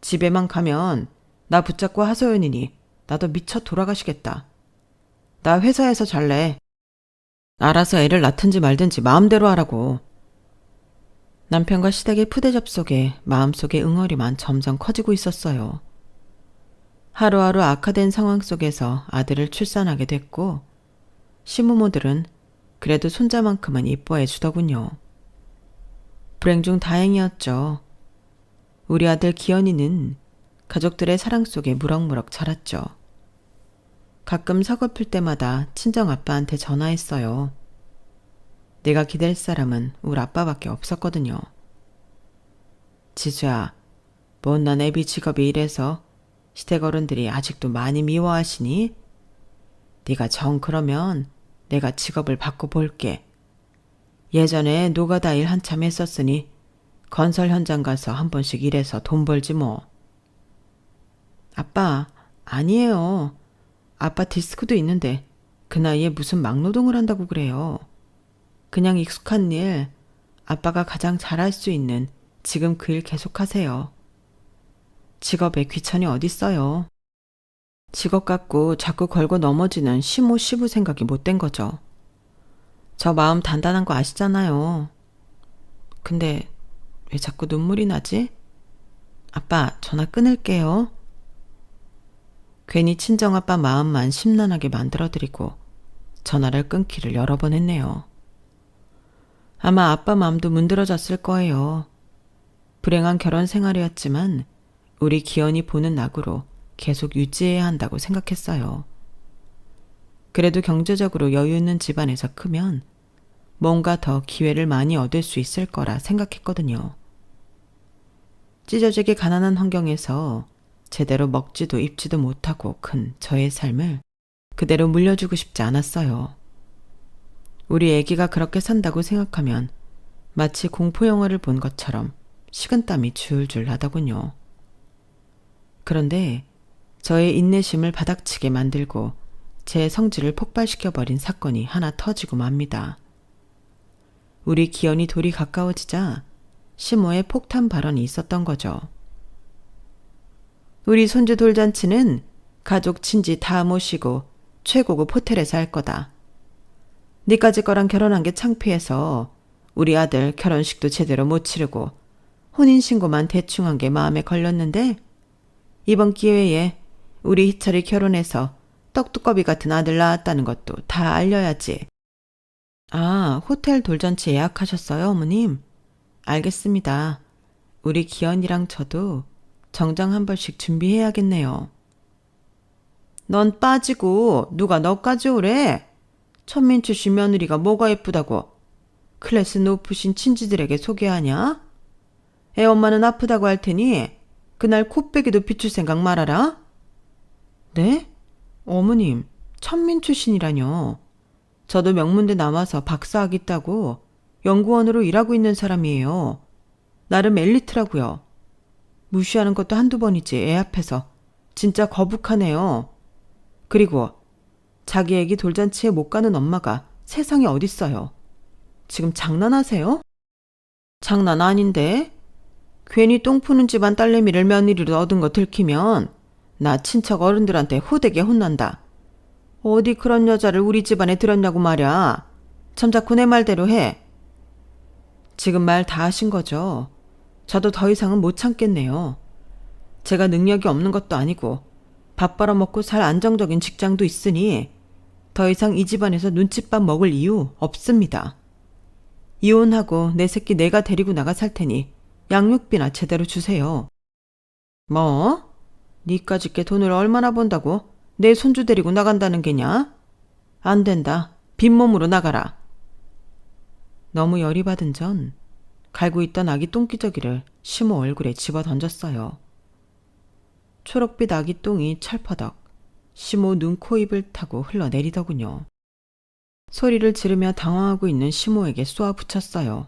집에만 가면 나 붙잡고 하소연이니 나도 미쳐 돌아가시겠다. 나 회사에서 잘래. 알아서 애를 낳든지 말든지 마음대로 하라고. 남편과 시댁의 푸대접 속에 마음속의 응어리만 점점 커지고 있었어요. 하루하루 악화된 상황 속에서 아들을 출산하게 됐고 시부모들은 그래도 손자만큼은 이뻐해 주더군요. 불행 중 다행이었죠. 우리 아들 기현이는 가족들의 사랑 속에 무럭무럭 자랐죠. 가끔 서글플 때마다 친정아빠한테 전화했어요. 내가 기댈 사람은 우리 아빠밖에 없었거든요. 지수야, 못난 애비 직업이 이래서 시댁 어른들이 아직도 많이 미워하시니? 네가 정 그러면 내가 직업을 바꿔볼게. 예전에 노가다 일 한참 했었으니 건설 현장 가서 한 번씩 일해서 돈 벌지 뭐. 아빠, 아니에요. 아빠 디스크도 있는데 그 나이에 무슨 막노동을 한다고 그래요. 그냥 익숙한 일, 아빠가 가장 잘할 수 있는 지금 그 일 계속하세요. 직업에 귀천이 어딨어요. 직업 갖고 자꾸 걸고 넘어지는 시모 시부 생각이 못된 거죠. 저 마음 단단한 거 아시잖아요. 근데 왜 자꾸 눈물이 나지? 아빠, 전화 끊을게요. 괜히 친정아빠 마음만 심란하게 만들어드리고 전화를 끊기를 여러 번 했네요. 아마 아빠 마음도 문드러졌을 거예요. 불행한 결혼 생활이었지만 우리 기현이 보는 낙으로 계속 유지해야 한다고 생각했어요. 그래도 경제적으로 여유 있는 집안에서 크면 뭔가 더 기회를 많이 얻을 수 있을 거라 생각했거든요. 찢어지게 가난한 환경에서 제대로 먹지도 입지도 못하고 큰 저의 삶을 그대로 물려주고 싶지 않았어요. 우리 아기가 그렇게 산다고 생각하면 마치 공포영화를 본 것처럼 식은땀이 줄줄 나더군요. 그런데 저의 인내심을 바닥치게 만들고 제 성질을 폭발시켜버린 사건이 하나 터지고 맙니다. 우리 기현이 돌이 가까워지자 시모의 폭탄 발언이 있었던 거죠. 우리 손주 돌잔치는 가족 친지 다 모시고 최고급 호텔에서 할 거다. 니까지 거랑 결혼한 게 창피해서 우리 아들 결혼식도 제대로 못 치르고 혼인신고만 대충 한 게 마음에 걸렸는데 이번 기회에 우리 희철이 결혼해서 떡두꺼비 같은 아들 낳았다는 것도 다 알려야지. 아, 호텔 돌잔치 예약하셨어요, 어머님? 알겠습니다. 우리 기현이랑 저도 정장 한 벌씩 준비해야겠네요. 넌 빠지고 누가 너까지 오래? 천민추 씨 며느리가 뭐가 예쁘다고 클래스 높으신 친지들에게 소개하냐? 애 엄마는 아프다고 할 테니 그날 코빼기도 비출 생각 말아라. 네? 어머님, 천민추 씨니라뇨. 저도 명문대 나와서 박사학위 따고 연구원으로 일하고 있는 사람이에요. 나름 엘리트라고요. 무시하는 것도 한두 번이지 애 앞에서. 진짜 거북하네요. 그리고 자기 애기 돌잔치에 못 가는 엄마가 세상에 어딨어요. 지금 장난하세요? 장난 아닌데? 괜히 똥 푸는 집안 딸내미를 며느리로 얻은 거 들키면 나 친척 어른들한테 호되게 혼난다. 어디 그런 여자를 우리 집안에 들였냐고 말이야. 점자꾸 내 말대로 해. 지금 말 다 하신 거죠? 저도 더 이상은 못 참겠네요. 제가 능력이 없는 것도 아니고 밥 벌어먹고 살 안정적인 직장도 있으니 더 이상 이 집안에서 눈칫밥 먹을 이유 없습니다. 이혼하고 내 새끼 내가 데리고 나가 살 테니 양육비나 제대로 주세요. 뭐? 니까짓 게 돈을 얼마나 번다고 내 손주 데리고 나간다는 게냐? 안 된다. 빈몸으로 나가라. 너무 열이 받은 전 갈고 있던 아기 똥기저귀를 시모 얼굴에 집어 던졌어요. 초록빛 아기 똥이 철퍼덕 시모 눈, 코, 입을 타고 흘러내리더군요. 소리를 지르며 당황하고 있는 시모에게 쏘아 붙였어요.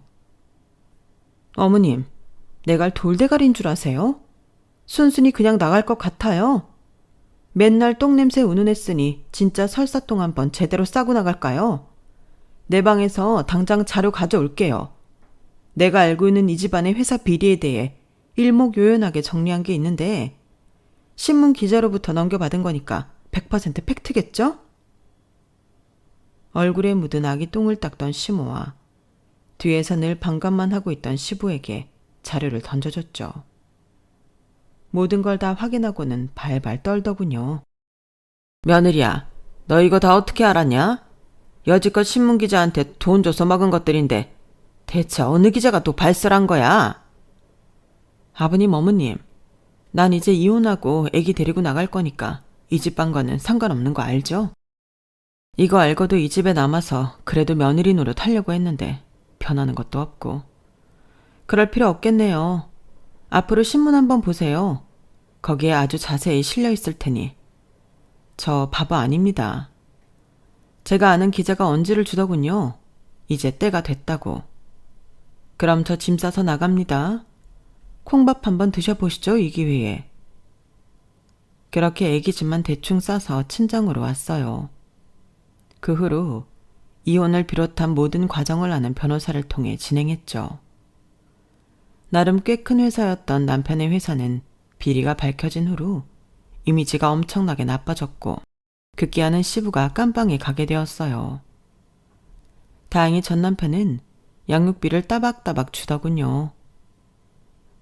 어머님, 내가 돌대가리인 줄 아세요? 순순히 그냥 나갈 것 같아요. 맨날 똥냄새 운운했으니 진짜 설사똥 한번 제대로 싸고 나갈까요? 내 방에서 당장 자료 가져올게요. 내가 알고 있는 이 집안의 회사 비리에 대해 일목요연하게 정리한 게 있는데 신문 기자로부터 넘겨받은 거니까 100% 팩트겠죠? 얼굴에 묻은 아기 똥을 닦던 시모와 뒤에서 늘 반감만 하고 있던 시부에게 자료를 던져줬죠. 모든 걸 다 확인하고는 발발 떨더군요. 며느리야, 너 이거 다 어떻게 알았냐? 여지껏 신문기자한테 돈 줘서 먹은 것들인데 대체 어느 기자가 또 발설한 거야? 아버님, 어머님, 난 이제 이혼하고 애기 데리고 나갈 거니까 이 집안과는 상관없는 거 알죠? 이거 알고도 이 집에 남아서 그래도 며느리 노릇 하려고 했는데 변하는 것도 없고. 그럴 필요 없겠네요. 앞으로 신문 한번 보세요. 거기에 아주 자세히 실려 있을 테니. 저 바보 아닙니다. 제가 아는 기자가 언지를 주더군요. 이제 때가 됐다고. 그럼 저 짐 싸서 나갑니다. 콩밥 한번 드셔보시죠, 이 기회에. 그렇게 애기 짐만 대충 싸서 친정으로 왔어요. 그 후로 이혼을 비롯한 모든 과정을 아는 변호사를 통해 진행했죠. 나름 꽤 큰 회사였던 남편의 회사는 비리가 밝혀진 후로 이미지가 엄청나게 나빠졌고 급기야는 시부가 깜빵에 가게 되었어요. 다행히 전 남편은 양육비를 따박따박 주더군요.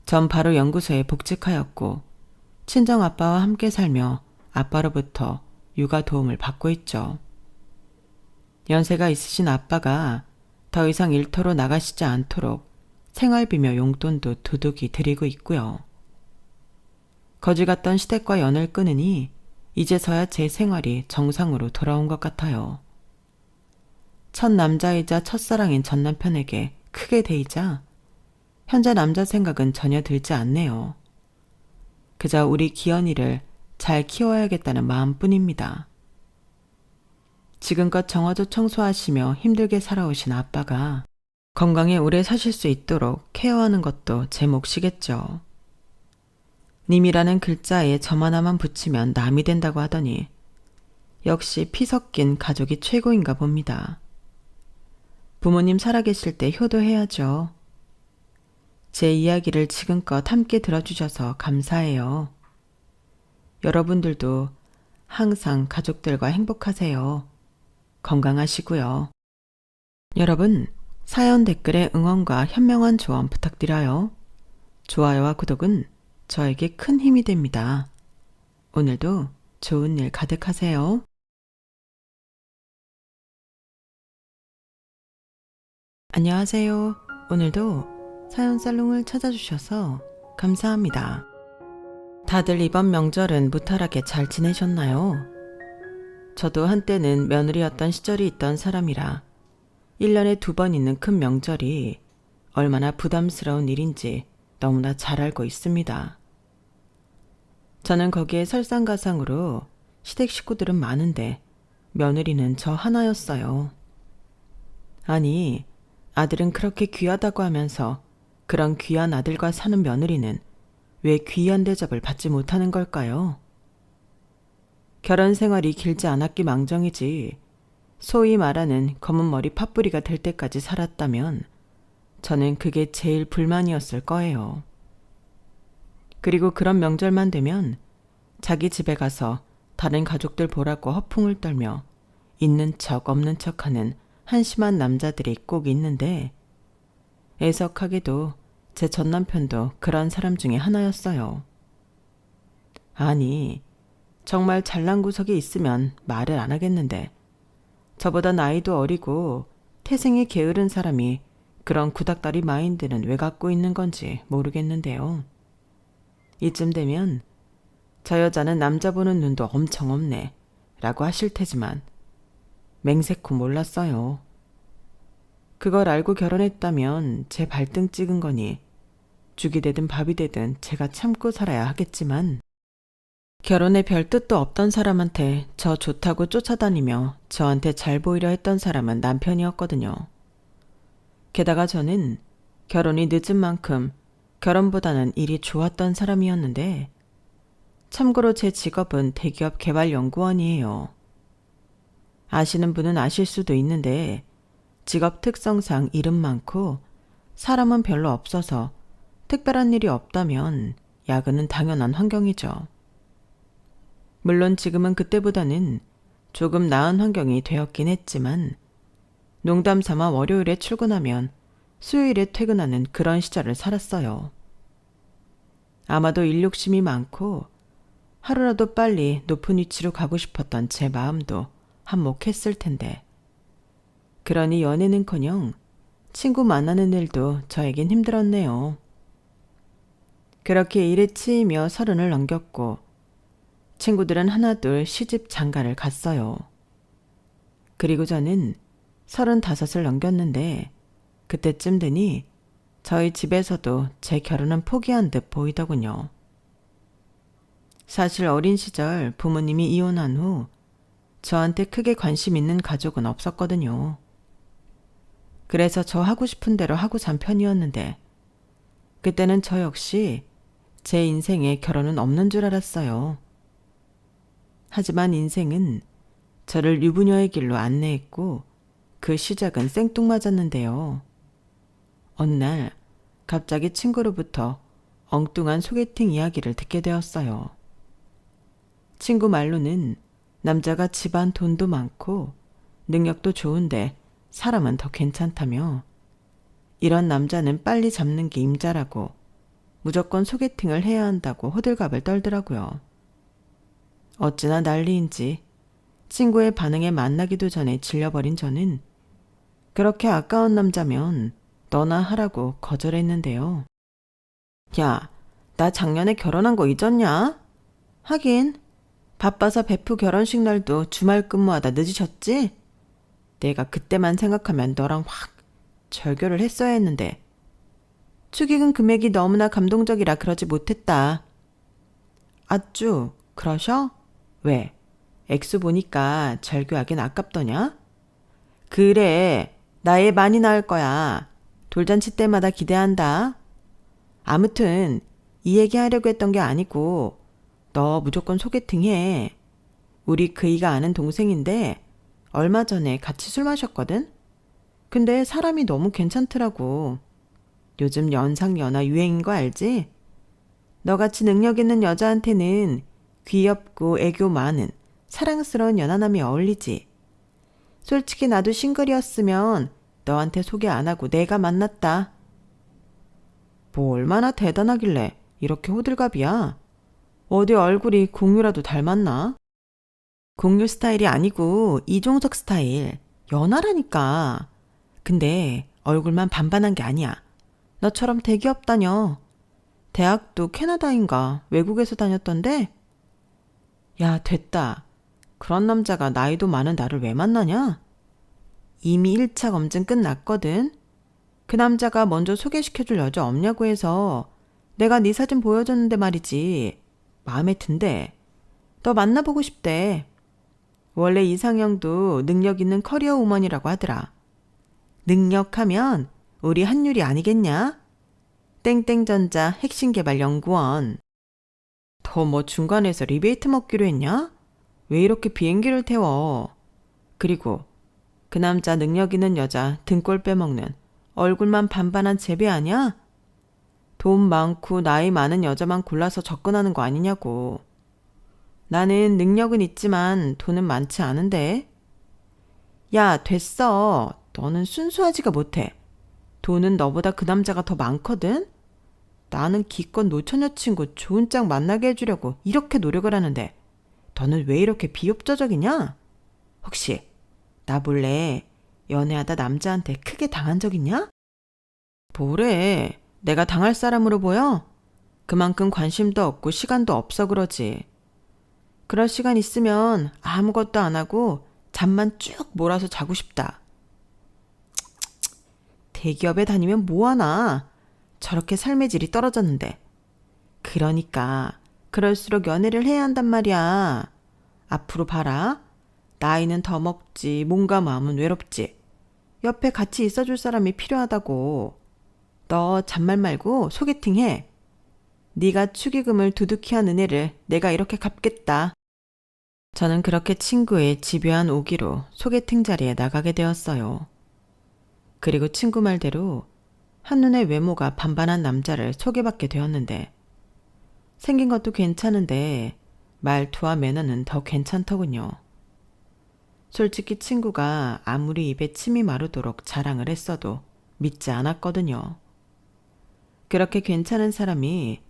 전 바로 연구소에 복직하였고 친정아빠와 함께 살며 아빠로부터 육아 도움을 받고 있죠. 연세가 있으신 아빠가 더 이상 일터로 나가시지 않도록 생활비며 용돈도 두둑이 드리고 있고요. 거지 같던 시댁과 연을 끊으니 이제서야 제 생활이 정상으로 돌아온 것 같아요. 첫 남자이자 첫사랑인 전 남편에게 크게 데이자 현재 남자 생각은 전혀 들지 않네요. 그저 우리 기현이를 잘 키워야겠다는 마음뿐입니다. 지금껏 정화조 청소하시며 힘들게 살아오신 아빠가 건강에 오래 사실 수 있도록 케어하는 것도 제 몫이겠죠. 님이라는 글자에 점 하나만 붙이면 남이 된다고 하더니 역시 피 섞인 가족이 최고인가 봅니다. 부모님 살아계실 때 효도해야죠. 제 이야기를 지금껏 함께 들어주셔서 감사해요. 여러분들도 항상 가족들과 행복하세요. 건강하시고요. 여러분, 사연 댓글에 응원과 현명한 조언 부탁드려요. 좋아요와 구독은 저에게 큰 힘이 됩니다. 오늘도 좋은 일 가득하세요. 안녕하세요. 오늘도 사연 살롱을 찾아주셔서 감사합니다. 다들 이번 명절은 무탈하게 잘 지내셨나요? 저도 한때는 며느리였던 시절이 있던 사람이라 1년에 2번 있는 큰 명절이 얼마나 부담스러운 일인지 너무나 잘 알고 있습니다. 저는 거기에 설상가상으로 시댁 식구들은 많은데 며느리는 저 하나였어요. 아니, 아들은 그렇게 귀하다고 하면서 그런 귀한 아들과 사는 며느리는 왜 귀한 대접을 받지 못하는 걸까요? 결혼 생활이 길지 않았기 망정이지 소위 말하는 검은 머리 팥뿌리가 될 때까지 살았다면 저는 그게 제일 불만이었을 거예요. 그리고 그런 명절만 되면 자기 집에 가서 다른 가족들 보라고 허풍을 떨며 있는 척 없는 척하는 한심한 남자들이 꼭 있는데 애석하게도 제 전남편도 그런 사람 중에 하나였어요. 아니, 정말 잘난 구석이 있으면 말을 안 하겠는데 저보다 나이도 어리고 태생이 게으른 사람이 그런 구닥다리 마인드는 왜 갖고 있는 건지 모르겠는데요. 이쯤 되면 저 여자는 남자 보는 눈도 엄청 없네 라고 하실 테지만 맹세코 몰랐어요. 그걸 알고 결혼했다면 제 발등 찍은 거니 죽이 되든 밥이 되든 제가 참고 살아야 하겠지만 결혼에 별 뜻도 없던 사람한테 저 좋다고 쫓아다니며 저한테 잘 보이려 했던 사람은 남편이었거든요. 게다가 저는 결혼이 늦은 만큼 결혼보다는 일이 좋았던 사람이었는데 참고로 제 직업은 대기업 개발연구원이에요. 아시는 분은 아실 수도 있는데 직업 특성상 일은 많고 사람은 별로 없어서 특별한 일이 없다면 야근은 당연한 환경이죠. 물론 지금은 그때보다는 조금 나은 환경이 되었긴 했지만 농담 삼아 월요일에 출근하면 수요일에 퇴근하는 그런 시절을 살았어요. 아마도 일 욕심이 많고 하루라도 빨리 높은 위치로 가고 싶었던 제 마음도 한몫했을 텐데 그러니 연애는커녕 친구 만나는 일도 저에겐 힘들었네요. 그렇게 일에 치이며 30을 넘겼고 친구들은 하나둘 시집 장가를 갔어요. 그리고 저는 35을 넘겼는데 그때쯤 되니 저희 집에서도 제 결혼은 포기한 듯 보이더군요. 사실 어린 시절 부모님이 이혼한 후 저한테 크게 관심 있는 가족은 없었거든요. 그래서 저 하고 싶은 대로 하고 잔 편이었는데 그때는 저 역시 제 인생에 결혼은 없는 줄 알았어요. 하지만 인생은 저를 유부녀의 길로 안내했고 그 시작은 생뚱맞았는데요. 어느 날 갑자기 친구로부터 엉뚱한 소개팅 이야기를 듣게 되었어요. 친구 말로는 남자가 집안 돈도 많고 능력도 좋은데 사람은 더 괜찮다며 이런 남자는 빨리 잡는 게 임자라고 무조건 소개팅을 해야 한다고 호들갑을 떨더라고요. 어찌나 난리인지 친구의 반응에 만나기도 전에 질려버린 저는 그렇게 아까운 남자면 너나 하라고 거절했는데요. 야, 나 작년에 결혼한 거 잊었냐? 하긴 바빠서 베프 결혼식 날도 주말 근무하다 늦으셨지? 내가 그때만 생각하면 너랑 확 절교를 했어야 했는데 축의금 금액이 너무나 감동적이라 그러지 못했다. 아쭈, 그러셔? 왜? 액수 보니까 절교하긴 아깝더냐? 그래, 나 애 많이 낳을 거야. 돌잔치 때마다 기대한다. 아무튼 이 얘기 하려고 했던 게 아니고 너 무조건 소개팅해. 우리 그이가 아는 동생인데 얼마 전에 같이 술 마셨거든? 근데 사람이 너무 괜찮더라고. 요즘 연상연하 유행인 거 알지? 너같이 능력 있는 여자한테는 귀엽고 애교 많은 사랑스러운 연하남이 어울리지. 솔직히 나도 싱글이었으면 너한테 소개 안 하고 내가 만났다. 뭐 얼마나 대단하길래 이렇게 호들갑이야? 어디 얼굴이 공유라도 닮았나? 공유 스타일이 아니고 이종석 스타일. 연하라니까. 근데 얼굴만 반반한 게 아니야. 너처럼 대기업 다녀. 대학도 캐나다인가 외국에서 다녔던데? 야, 됐다. 그런 남자가 나이도 많은 나를 왜 만나냐? 이미 1차 검증 끝났거든. 그 남자가 먼저 소개시켜줄 여자 없냐고 해서 내가 네 사진 보여줬는데 말이지. 마음에 든대. 너 만나보고 싶대. 원래 이상형도 능력 있는 커리어 우먼이라고 하더라. 능력하면 우리 한율이 아니겠냐? 땡땡전자 핵심개발연구원. 더 뭐 중간에서 리베이트 먹기로 했냐? 왜 이렇게 비행기를 태워? 그리고 그 남자 능력 있는 여자 등골 빼먹는 얼굴만 반반한 제비 아냐? 돈 많고 나이 많은 여자만 골라서 접근하는 거 아니냐고. 나는 능력은 있지만 돈은 많지 않은데. 야, 됐어. 너는 순수하지가 못해. 돈은 너보다 그 남자가 더 많거든? 나는 기껏 노처 여친구 좋은 짝 만나게 해주려고 이렇게 노력을 하는데 너는 왜 이렇게 비협조적이냐? 혹시 나 몰래 연애하다 남자한테 크게 당한 적 있냐? 뭐래? 내가 당할 사람으로 보여? 그만큼 관심도 없고 시간도 없어 그러지. 그럴 시간 있으면 아무것도 안 하고 잠만 쭉 몰아서 자고 싶다. 대기업에 다니면 뭐하나? 저렇게 삶의 질이 떨어졌는데. 그러니까 그럴수록 연애를 해야 한단 말이야. 앞으로 봐라. 나이는 더 먹지 몸과 마음은 외롭지. 옆에 같이 있어줄 사람이 필요하다고. 너 잔말 말고 소개팅해. 네가 축의금을 두둑히 한 은혜를 내가 이렇게 갚겠다. 저는 그렇게 친구의 집요한 오기로 소개팅 자리에 나가게 되었어요. 그리고 친구 말대로 한눈에 외모가 반반한 남자를 소개받게 되었는데 생긴 것도 괜찮은데 말투와 매너는 더 괜찮더군요. 솔직히 친구가 아무리 입에 침이 마르도록 자랑을 했어도 믿지 않았거든요. 그렇게 괜찮은 사람이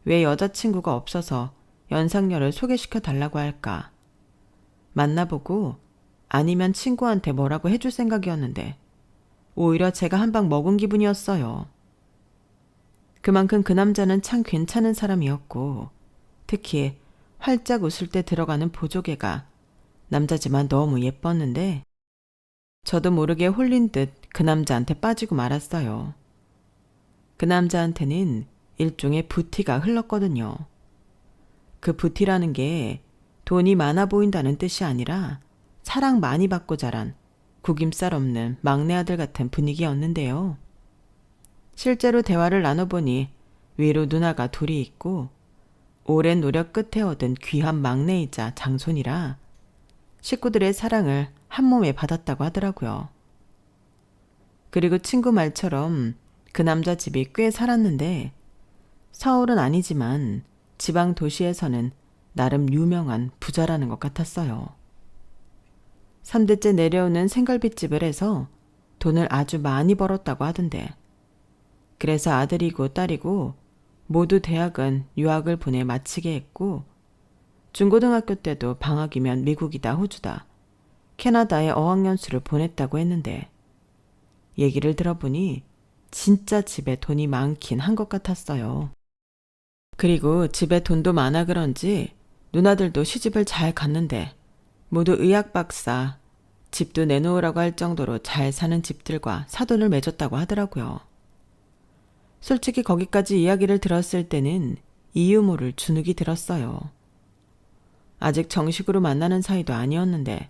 왜 여자친구가 없어서 연상녀를 소개시켜 달라고 할까? 만나보고 아니면 친구한테 뭐라고 해줄 생각이었는데 오히려 제가 한 방 먹은 기분이었어요. 그만큼 그 남자는 참 괜찮은 사람이었고 특히 활짝 웃을 때 들어가는 보조개가 남자지만 너무 예뻤는데 저도 모르게 홀린 듯 그 남자한테 빠지고 말았어요. 그 남자한테는 일종의 부티가 흘렀거든요. 그 부티라는 게 돈이 많아 보인다는 뜻이 아니라 사랑 많이 받고 자란 구김살 없는 막내 아들 같은 분위기였는데요. 실제로 대화를 나눠보니 위로 누나가 둘이 있고 오랜 노력 끝에 얻은 귀한 막내이자 장손이라 식구들의 사랑을 한 몸에 받았다고 하더라고요. 그리고 친구 말처럼 그 남자 집이 꽤 살았는데 서울은 아니지만 지방 도시에서는 나름 유명한 부자라는 것 같았어요. 3대째 내려오는 생갈빗집을 해서 돈을 아주 많이 벌었다고 하던데 그래서 아들이고 딸이고 모두 대학은 유학을 보내 마치게 했고 중고등학교 때도 방학이면 미국이다 호주다 캐나다에 어학연수를 보냈다고 했는데 얘기를 들어보니 진짜 집에 돈이 많긴 한 것 같았어요. 그리고 집에 돈도 많아 그런지 누나들도 시집을 잘 갔는데 모두 의학 박사, 집도 내놓으라고 할 정도로 잘 사는 집들과 사돈을 맺었다고 하더라고요. 솔직히 거기까지 이야기를 들었을 때는 이유 모를 주눅이 들었어요. 아직 정식으로 만나는 사이도 아니었는데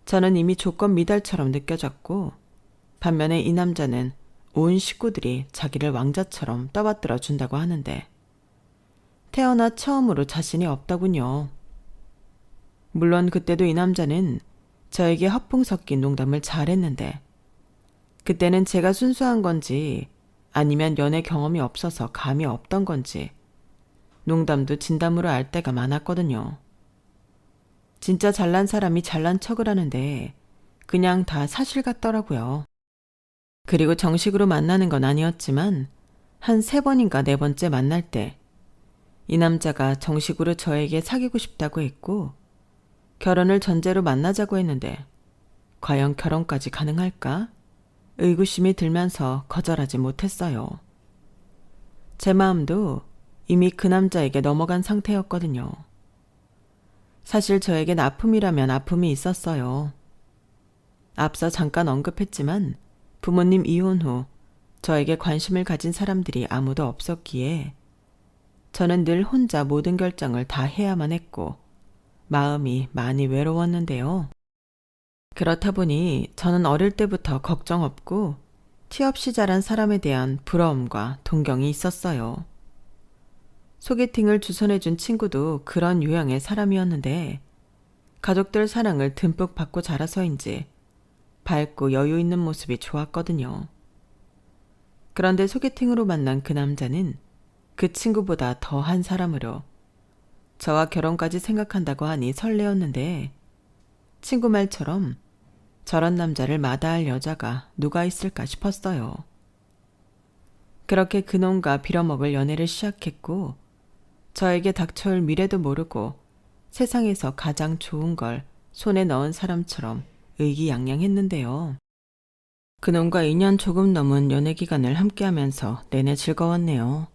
저는 이미 조건 미달처럼 느껴졌고 반면에 이 남자는 온 식구들이 자기를 왕자처럼 떠받들어 준다고 하는데 태어나 처음으로 자신이 없더군요. 물론 그때도 이 남자는 저에게 허풍 섞인 농담을 잘했는데 그때는 제가 순수한 건지 아니면 연애 경험이 없어서 감이 없던 건지 농담도 진담으로 알 때가 많았거든요. 진짜 잘난 사람이 잘난 척을 하는데 그냥 다 사실 같더라고요. 그리고 정식으로 만나는 건 아니었지만 한 3번인가 4번째 만날 때 이 남자가 정식으로 저에게 사귀고 싶다고 했고 결혼을 전제로 만나자고 했는데 과연 결혼까지 가능할까? 의구심이 들면서 거절하지 못했어요. 제 마음도 이미 그 남자에게 넘어간 상태였거든요. 사실 저에겐 아픔이라면 아픔이 있었어요. 앞서 잠깐 언급했지만 부모님 이혼 후 저에게 관심을 가진 사람들이 아무도 없었기에 저는 늘 혼자 모든 결정을 다 해야만 했고 마음이 많이 외로웠는데요. 그렇다 보니 저는 어릴 때부터 걱정 없고 티 없이 자란 사람에 대한 부러움과 동경이 있었어요. 소개팅을 주선해준 친구도 그런 유형의 사람이었는데 가족들 사랑을 듬뿍 받고 자라서인지 밝고 여유 있는 모습이 좋았거든요. 그런데 소개팅으로 만난 그 남자는 그 친구보다 더한 사람으로 저와 결혼까지 생각한다고 하니 설레었는데 친구 말처럼 저런 남자를 마다할 여자가 누가 있을까 싶었어요. 그렇게 그놈과 빌어먹을 연애를 시작했고 저에게 닥쳐올 미래도 모르고 세상에서 가장 좋은 걸 손에 넣은 사람처럼 의기양양했는데요. 그놈과 2년 조금 넘은 연애 기간을 함께하면서 내내 즐거웠네요.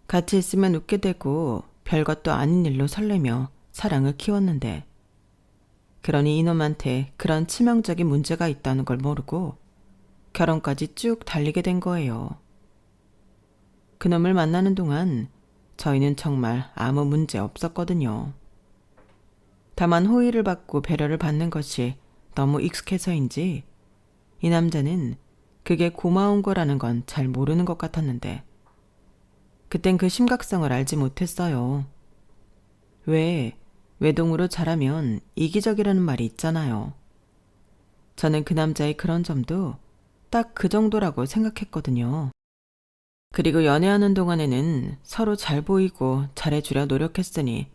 같이 있으면 웃게 되고 별것도 아닌 일로 설레며 사랑을 키웠는데 그러니 이놈한테 그런 치명적인 문제가 있다는 걸 모르고 결혼까지 쭉 달리게 된 거예요. 그놈을 만나는 동안 저희는 정말 아무 문제 없었거든요. 다만 호의를 받고 배려를 받는 것이 너무 익숙해서인지 이 남자는 그게 고마운 거라는 건 잘 모르는 것 같았는데 그땐 그 심각성을 알지 못했어요. 왜 외동으로 자라면 이기적이라는 말이 있잖아요. 저는 그 남자의 그런 점도 딱 그 정도라고 생각했거든요. 그리고 연애하는 동안에는 서로 잘 보이고 잘해주려 노력했으니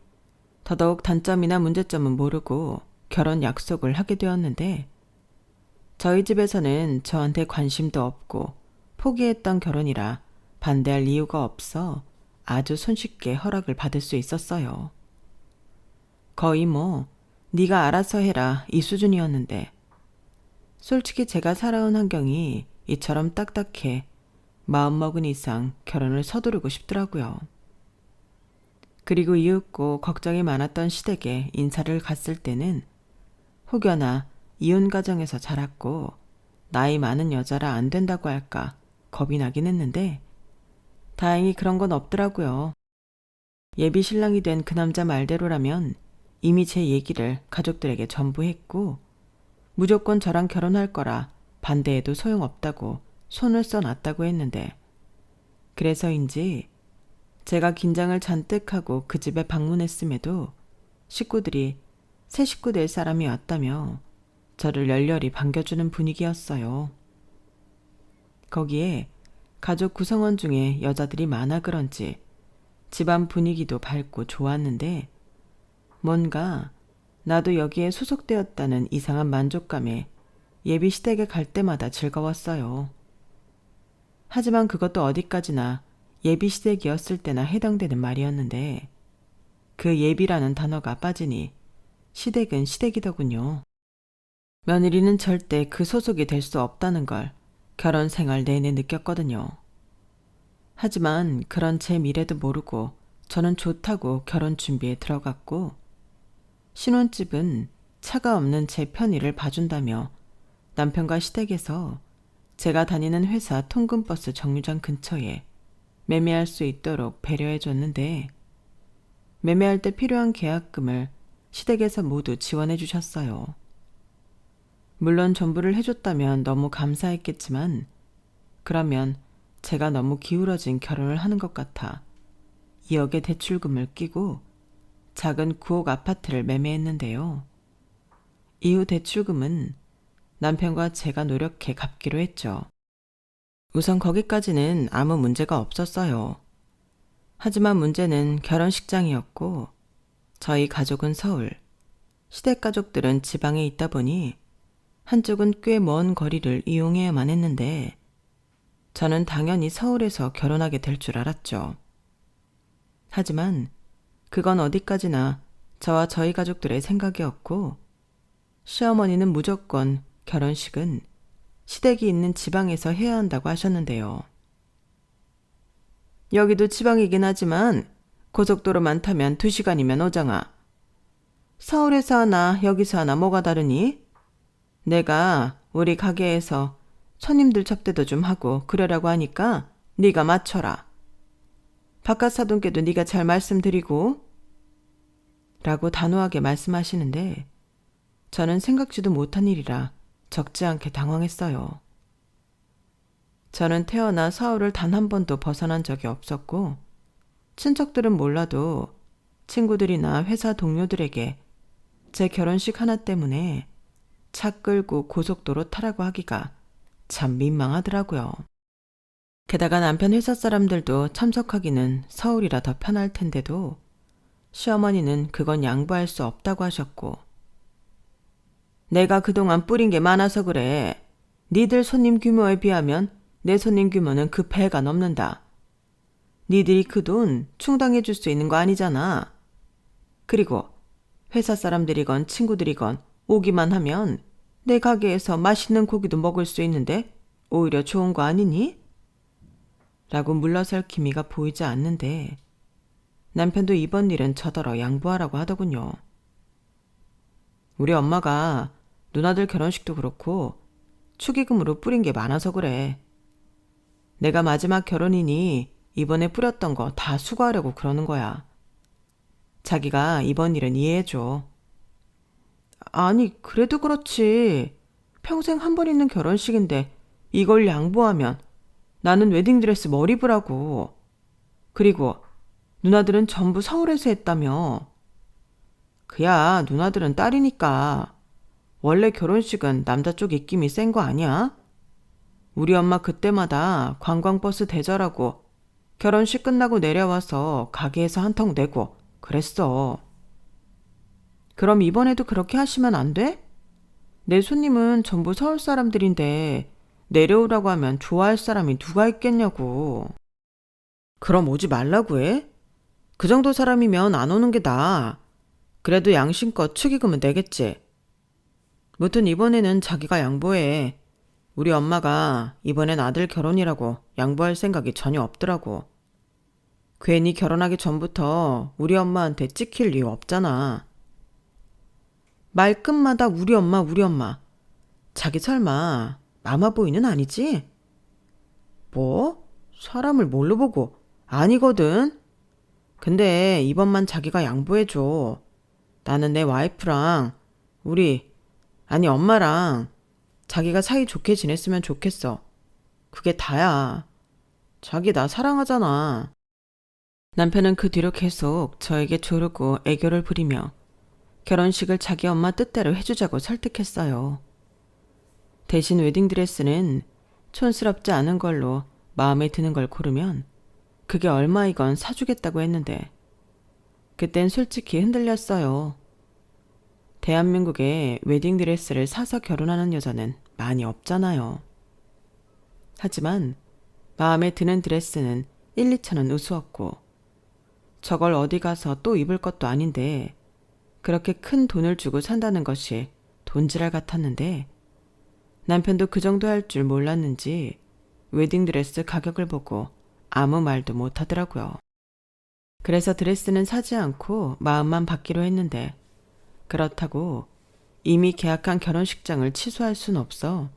더더욱 단점이나 문제점은 모르고 결혼 약속을 하게 되었는데 저희 집에서는 저한테 관심도 없고 포기했던 결혼이라 반대할 이유가 없어 아주 손쉽게 허락을 받을 수 있었어요. 거의 네가 알아서 해라 이 수준이었는데 솔직히 제가 살아온 환경이 이처럼 딱딱해 마음먹은 이상 결혼을 서두르고 싶더라고요. 그리고 이윽고 걱정이 많았던 시댁에 인사를 갔을 때는 혹여나 이혼 가정에서 자랐고 나이 많은 여자라 안 된다고 할까 겁이 나긴 했는데 다행히 그런 건 없더라고요. 예비 신랑이 된 그 남자 말대로라면 이미 제 얘기를 가족들에게 전부 했고 무조건 저랑 결혼할 거라 반대해도 소용없다고 손을 써놨다고 했는데 그래서인지 제가 긴장을 잔뜩 하고 그 집에 방문했음에도 식구들이 새 식구 될 사람이 왔다며 저를 열렬히 반겨주는 분위기였어요. 거기에 가족 구성원 중에 여자들이 많아 그런지 집안 분위기도 밝고 좋았는데 뭔가 나도 여기에 소속되었다는 이상한 만족감에 예비 시댁에 갈 때마다 즐거웠어요. 하지만 그것도 어디까지나 예비 시댁이었을 때나 해당되는 말이었는데 그 예비라는 단어가 빠지니 시댁은 시댁이더군요. 며느리는 절대 그 소속이 될 수 없다는 걸 결혼 생활 내내 느꼈거든요. 하지만 그런 제 미래도 모르고 저는 좋다고 결혼 준비에 들어갔고 신혼집은 차가 없는 제 편의를 봐준다며 남편과 시댁에서 제가 다니는 회사 통근버스 정류장 근처에 매매할 수 있도록 배려해 줬는데 매매할 때 필요한 계약금을 시댁에서 모두 지원해 주셨어요. 물론 전부를 해줬다면 너무 감사했겠지만 그러면 제가 너무 기울어진 결혼을 하는 것 같아 2억의 대출금을 끼고 작은 9억 아파트를 매매했는데요. 이후 대출금은 남편과 제가 노력해 갚기로 했죠. 우선 거기까지는 아무 문제가 없었어요. 하지만 문제는 결혼식장이었고 저희 가족은 서울, 시댁 가족들은 지방에 있다 보니 한쪽은 꽤 먼 거리를 이용해야만 했는데 저는 당연히 서울에서 결혼하게 될 줄 알았죠. 하지만 그건 어디까지나 저와 저희 가족들의 생각이었고 시어머니는 무조건 결혼식은 시댁이 있는 지방에서 해야 한다고 하셨는데요. 여기도 지방이긴 하지만 고속도로만 타면 2시간이면 오잖아. 서울에서 하나 여기서 하나 뭐가 다르니? 내가 우리 가게에서 손님들 접대도 좀 하고 그러라고 하니까 네가 맞춰라. 바깥 사돈께도 네가 잘 말씀드리고 라고 단호하게 말씀하시는데 저는 생각지도 못한 일이라 적지 않게 당황했어요. 저는 태어나 서울을 단 한 번도 벗어난 적이 없었고 친척들은 몰라도 친구들이나 회사 동료들에게 제 결혼식 하나 때문에 차 끌고 고속도로 타라고 하기가 참 민망하더라고요. 게다가 남편 회사 사람들도 참석하기는 서울이라 더 편할 텐데도 시어머니는 그건 양보할 수 없다고 하셨고 내가 그동안 뿌린 게 많아서 그래. 니들 손님 규모에 비하면 내 손님 규모는 그 배가 넘는다. 니들이 그 돈 충당해 줄 수 있는 거 아니잖아. 그리고 회사 사람들이건 친구들이건 오기만 하면 내 가게에서 맛있는 고기도 먹을 수 있는데 오히려 좋은 거 아니니? 라고 물러설 기미가 보이지 않는데 남편도 이번 일은 저더러 양보하라고 하더군요. 우리 엄마가 누나들 결혼식도 그렇고 축의금으로 뿌린 게 많아서 그래. 내가 마지막 결혼이니 이번에 뿌렸던 거 다 수거하려고 그러는 거야. 자기가 이번 일은 이해해줘. 아니, 그래도 그렇지. 평생 한 번 있는 결혼식인데 이걸 양보하면 나는 웨딩드레스 뭘 입으라고. 그리고 누나들은 전부 서울에서 했다며. 그야 누나들은 딸이니까. 원래 결혼식은 남자 쪽 입김이 센 거 아니야? 우리 엄마 그때마다 관광버스 대절하고 결혼식 끝나고 내려와서 가게에서 한턱 내고 그랬어. 그럼 이번에도 그렇게 하시면 안 돼? 내 손님은 전부 서울 사람들인데 내려오라고 하면 좋아할 사람이 누가 있겠냐고. 그럼 오지 말라고 해? 그 정도 사람이면 안 오는 게 나아. 그래도 양심껏 축의금은 내겠지. 무튼 이번에는 자기가 양보해. 우리 엄마가 이번엔 아들 결혼이라고 양보할 생각이 전혀 없더라고. 괜히 결혼하기 전부터 우리 엄마한테 찍힐 이유 없잖아. 말끝마다 우리 엄마 우리 엄마. 자기 설마 마마보이는 아니지? 뭐? 사람을 뭘로 보고? 아니거든. 근데 이번만 자기가 양보해줘. 나는 내 와이프랑 엄마랑 자기가 사이 좋게 지냈으면 좋겠어. 그게 다야. 자기 나 사랑하잖아. 남편은 그 뒤로 계속 저에게 조르고 애교를 부리며 결혼식을 자기 엄마 뜻대로 해주자고 설득했어요. 대신 웨딩드레스는 촌스럽지 않은 걸로 마음에 드는 걸 고르면 그게 얼마이건 사주겠다고 했는데 그땐 솔직히 흔들렸어요. 대한민국에 웨딩드레스를 사서 결혼하는 여자는 많이 없잖아요. 하지만 마음에 드는 드레스는 1, 2천 원 우스웠고 저걸 어디 가서 또 입을 것도 아닌데 그렇게 큰 돈을 주고 산다는 것이 돈지랄 같았는데 남편도 그 정도 할 줄 몰랐는지 웨딩드레스 가격을 보고 아무 말도 못하더라고요. 그래서 드레스는 사지 않고 마음만 받기로 했는데 그렇다고 이미 계약한 결혼식장을 취소할 순 없어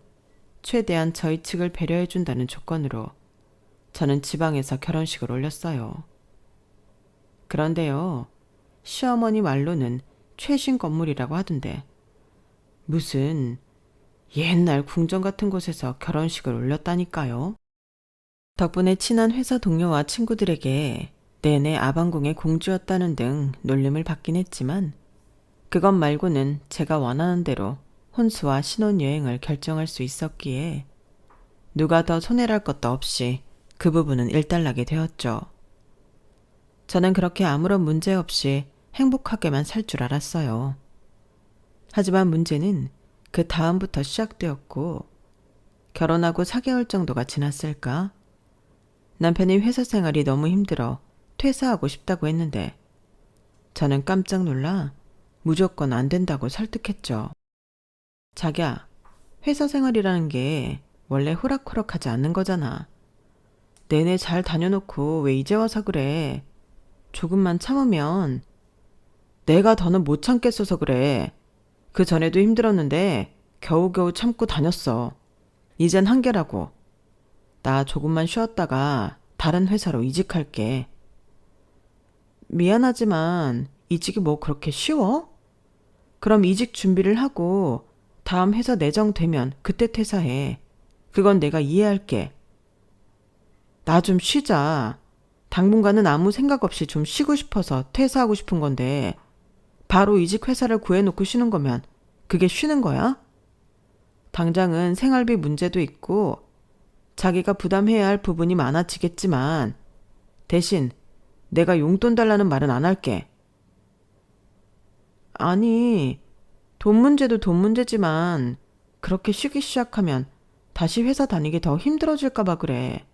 최대한 저희 측을 배려해준다는 조건으로 저는 지방에서 결혼식을 올렸어요. 그런데요, 시어머니 말로는 최신 건물이라고 하던데 무슨 옛날 궁전 같은 곳에서 결혼식을 올렸다니까요. 덕분에 친한 회사 동료와 친구들에게 내내 아방궁의 공주였다는 등 놀림을 받긴 했지만 그것 말고는 제가 원하는 대로 혼수와 신혼여행을 결정할 수 있었기에 누가 더 손해랄 것도 없이 그 부분은 일단락이 되었죠. 저는 그렇게 아무런 문제 없이 행복하게만 살 줄 알았어요. 하지만 문제는 그 다음부터 시작되었고 결혼하고 4개월 정도가 지났을까? 남편이 회사 생활이 너무 힘들어 퇴사하고 싶다고 했는데 저는 깜짝 놀라 무조건 안 된다고 설득했죠. 자기야, 회사 생활이라는 게 원래 호락호락하지 않는 거잖아. 내내 잘 다녀놓고 왜 이제 와서 그래? 조금만 참으면. 내가 더는 못 참겠어서 그래. 그 전에도 힘들었는데 겨우겨우 참고 다녔어. 이젠 한계라고. 나 조금만 쉬었다가 다른 회사로 이직할게. 미안하지만 이직이 뭐 그렇게 쉬워? 그럼 이직 준비를 하고 다음 회사 내정되면 그때 퇴사해. 그건 내가 이해할게. 나 좀 쉬자. 당분간은 아무 생각 없이 좀 쉬고 싶어서 퇴사하고 싶은 건데 바로 이직 회사를 구해놓고 쉬는 거면 그게 쉬는 거야? 당장은 생활비 문제도 있고 자기가 부담해야 할 부분이 많아지겠지만 대신 내가 용돈 달라는 말은 안 할게. 아니, 돈 문제도 돈 문제지만 그렇게 쉬기 시작하면 다시 회사 다니기 더 힘들어질까 봐 그래.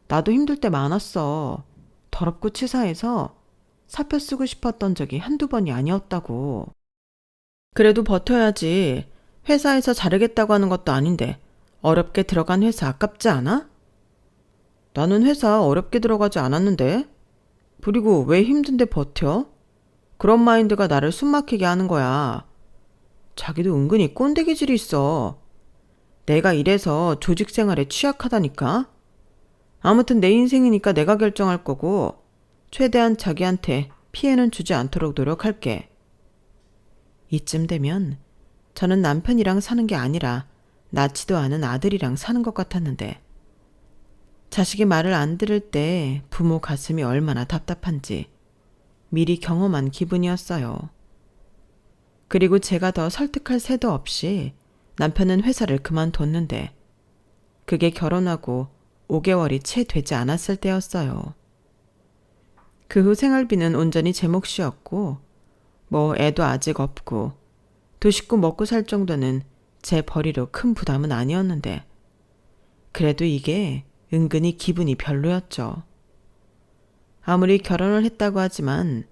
나도 힘들 때 많았어. 더럽고 치사해서 사표 쓰고 싶었던 적이 한두 번이 아니었다고. 그래도 버텨야지. 회사에서 자르겠다고 하는 것도 아닌데 어렵게 들어간 회사 아깝지 않아? 나는 회사 어렵게 들어가지 않았는데. 그리고 왜 힘든데 버텨? 그런 마인드가 나를 숨막히게 하는 거야. 자기도 은근히 꼰대 기질이 있어. 내가 이래서 조직 생활에 취약하다니까? 아무튼 내 인생이니까 내가 결정할 거고 최대한 자기한테 피해는 주지 않도록 노력할게. 이쯤 되면 저는 남편이랑 사는 게 아니라 낳지도 않은 아들이랑 사는 것 같았는데 자식이 말을 안 들을 때 부모 가슴이 얼마나 답답한지 미리 경험한 기분이었어요. 그리고 제가 더 설득할 새도 없이 남편은 회사를 그만뒀는데 그게 결혼하고 5개월이 채 되지 않았을 때였어요. 그 후 생활비는 온전히 제 몫이었고 뭐 애도 아직 없고 두 식구 먹고 살 정도는 제 벌이로 큰 부담은 아니었는데 그래도 이게 은근히 기분이 별로였죠. 아무리 결혼을 했다고 하지만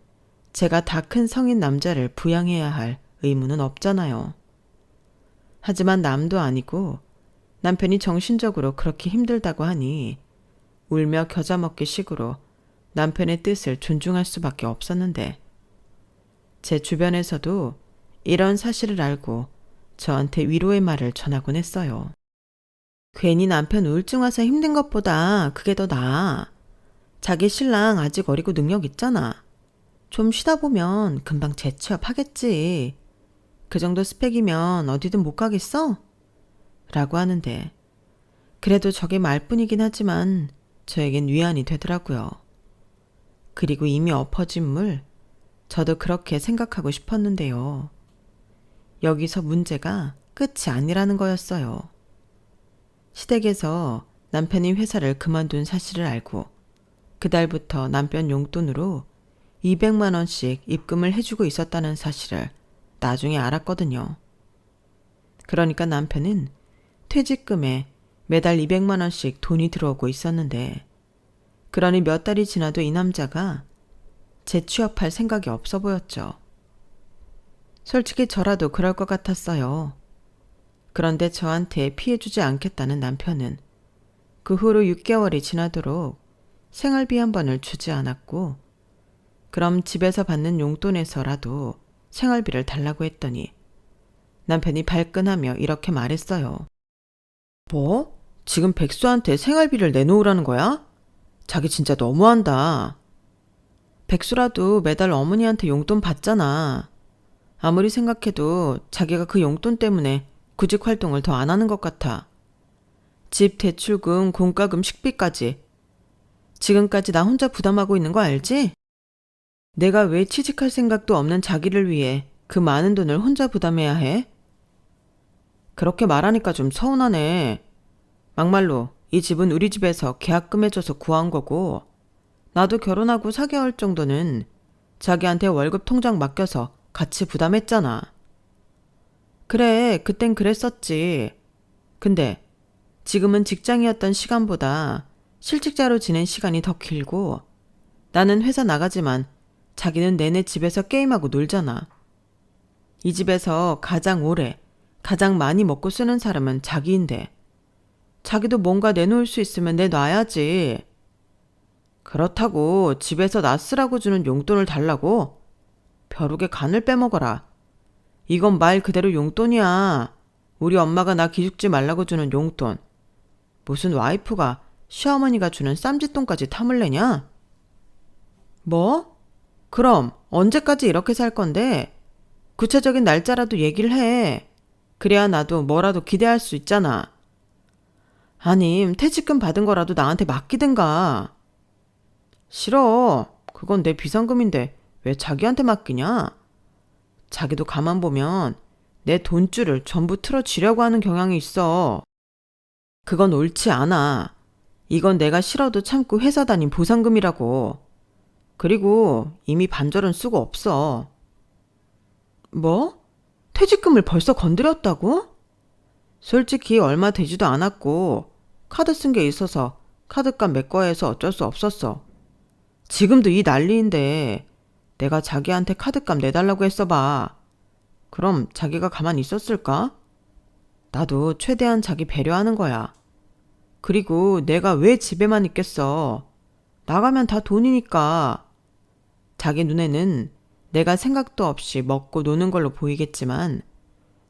제가 다 큰 성인 남자를 부양해야 할 의무는 없잖아요. 하지만 남도 아니고 남편이 정신적으로 그렇게 힘들다고 하니 울며 겨자 먹기 식으로 남편의 뜻을 존중할 수밖에 없었는데 제 주변에서도 이런 사실을 알고 저한테 위로의 말을 전하곤 했어요. 괜히 남편 우울증 와서 힘든 것보다 그게 더 나아. 자기 신랑 아직 어리고 능력 있잖아. 좀 쉬다 보면 금방 재취업하겠지. 그 정도 스펙이면 어디든 못 가겠어? 라고 하는데 그래도 저게 말뿐이긴 하지만 저에겐 위안이 되더라고요. 그리고 이미 엎어진 물, 저도 그렇게 생각하고 싶었는데요. 여기서 문제가 끝이 아니라는 거였어요. 시댁에서 남편이 회사를 그만둔 사실을 알고 그달부터 남편 용돈으로 200만 원씩 입금을 해주고 있었다는 사실을 나중에 알았거든요. 그러니까 남편은 퇴직금에 매달 200만 원씩 돈이 들어오고 있었는데 그러니 몇 달이 지나도 이 남자가 재취업할 생각이 없어 보였죠. 솔직히 저라도 그럴 것 같았어요. 그런데 저한테 피해주지 않겠다는 남편은 그 후로 6개월이 지나도록 생활비 한 번을 주지 않았고 그럼 집에서 받는 용돈에서라도 생활비를 달라고 했더니 남편이 발끈하며 이렇게 말했어요. 뭐? 지금 백수한테 생활비를 내놓으라는 거야? 자기 진짜 너무한다. 백수라도 매달 어머니한테 용돈 받잖아. 아무리 생각해도 자기가 그 용돈 때문에 구직 활동을 더 안 하는 것 같아. 집 대출금, 공과금, 식비까지. 지금까지 나 혼자 부담하고 있는 거 알지? 내가 왜 취직할 생각도 없는 자기를 위해 그 많은 돈을 혼자 부담해야 해? 그렇게 말하니까 좀 서운하네. 막말로 이 집은 우리 집에서 계약금 해줘서 구한 거고 나도 결혼하고 4개월 정도는 자기한테 월급 통장 맡겨서 같이 부담했잖아. 그래, 그땐 그랬었지. 근데 지금은 직장이었던 시간보다 실직자로 지낸 시간이 더 길고 나는 회사 나가지만 자기는 내내 집에서 게임하고 놀잖아. 이 집에서 가장 오래, 가장 많이 먹고 쓰는 사람은 자기인데 자기도 뭔가 내놓을 수 있으면 내놔야지. 그렇다고 집에서 나 쓰라고 주는 용돈을 달라고? 벼룩의 간을 빼먹어라. 이건 말 그대로 용돈이야. 우리 엄마가 나 기죽지 말라고 주는 용돈. 무슨 와이프가 시어머니가 주는 쌈짓돈까지 탐을 내냐? 뭐? 그럼 언제까지 이렇게 살 건데? 구체적인 날짜라도 얘기를 해. 그래야 나도 뭐라도 기대할 수 있잖아. 아님 퇴직금 받은 거라도 나한테 맡기든가. 싫어. 그건 내 비상금인데 왜 자기한테 맡기냐? 자기도 가만 보면 내 돈줄을 전부 틀어쥐려고 하는 경향이 있어. 그건 옳지 않아. 이건 내가 싫어도 참고 회사 다닌 보상금이라고. 그리고 이미 반절은 쓰고 없어. 뭐? 퇴직금을 벌써 건드렸다고? 솔직히 얼마 되지도 않았고 카드 쓴 게 있어서 카드값 메꿔야 해서 어쩔 수 없었어. 지금도 이 난리인데 내가 자기한테 카드값 내달라고 했어 봐. 그럼 자기가 가만히 있었을까? 나도 최대한 자기 배려하는 거야. 그리고 내가 왜 집에만 있겠어. 나가면 다 돈이니까. 자기 눈에는 내가 생각도 없이 먹고 노는 걸로 보이겠지만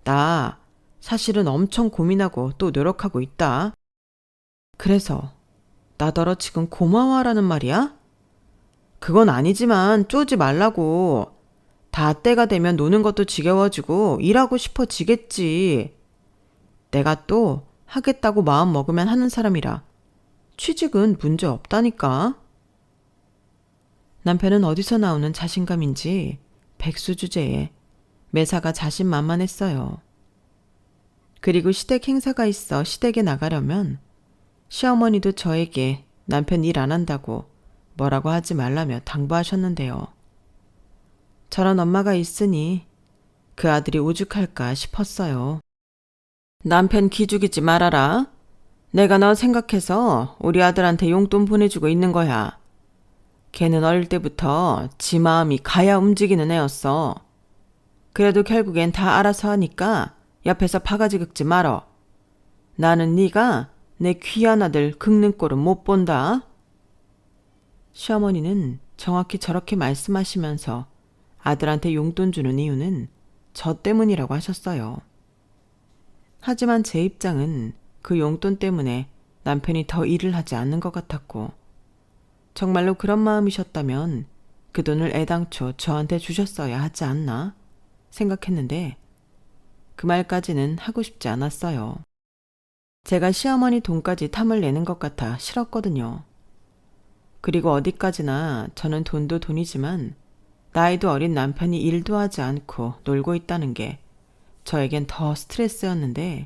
나 사실은 엄청 고민하고 또 노력하고 있다. 그래서 나더러 지금 고마워하라는 말이야? 그건 아니지만 쪼지 말라고. 다 때가 되면 노는 것도 지겨워지고 일하고 싶어지겠지. 내가 또 하겠다고 마음 먹으면 하는 사람이라 취직은 문제 없다니까. 남편은 어디서 나오는 자신감인지 백수 주제에 매사가 자신만만했어요. 그리고 시댁 행사가 있어 시댁에 나가려면 시어머니도 저에게 남편 일 안 한다고 뭐라고 하지 말라며 당부하셨는데요. 저런 엄마가 있으니 그 아들이 오죽할까 싶었어요. 남편 기죽이지 말아라. 내가 너 생각해서 우리 아들한테 용돈 보내주고 있는 거야. 걔는 어릴 때부터 지 마음이 가야 움직이는 애였어. 그래도 결국엔 다 알아서 하니까 옆에서 바가지 긁지 말어. 나는 네가 내 귀한 아들 긁는 꼴은 못 본다. 시어머니는 정확히 저렇게 말씀하시면서 아들한테 용돈 주는 이유는 저 때문이라고 하셨어요. 하지만 제 입장은 그 용돈 때문에 남편이 더 일을 하지 않는 것 같았고 정말로 그런 마음이셨다면 그 돈을 애당초 저한테 주셨어야 하지 않나 생각했는데 그 말까지는 하고 싶지 않았어요. 제가 시어머니 돈까지 탐을 내는 것 같아 싫었거든요. 그리고 어디까지나 저는 돈도 돈이지만 나이도 어린 남편이 일도 하지 않고 놀고 있다는 게 저에겐 더 스트레스였는데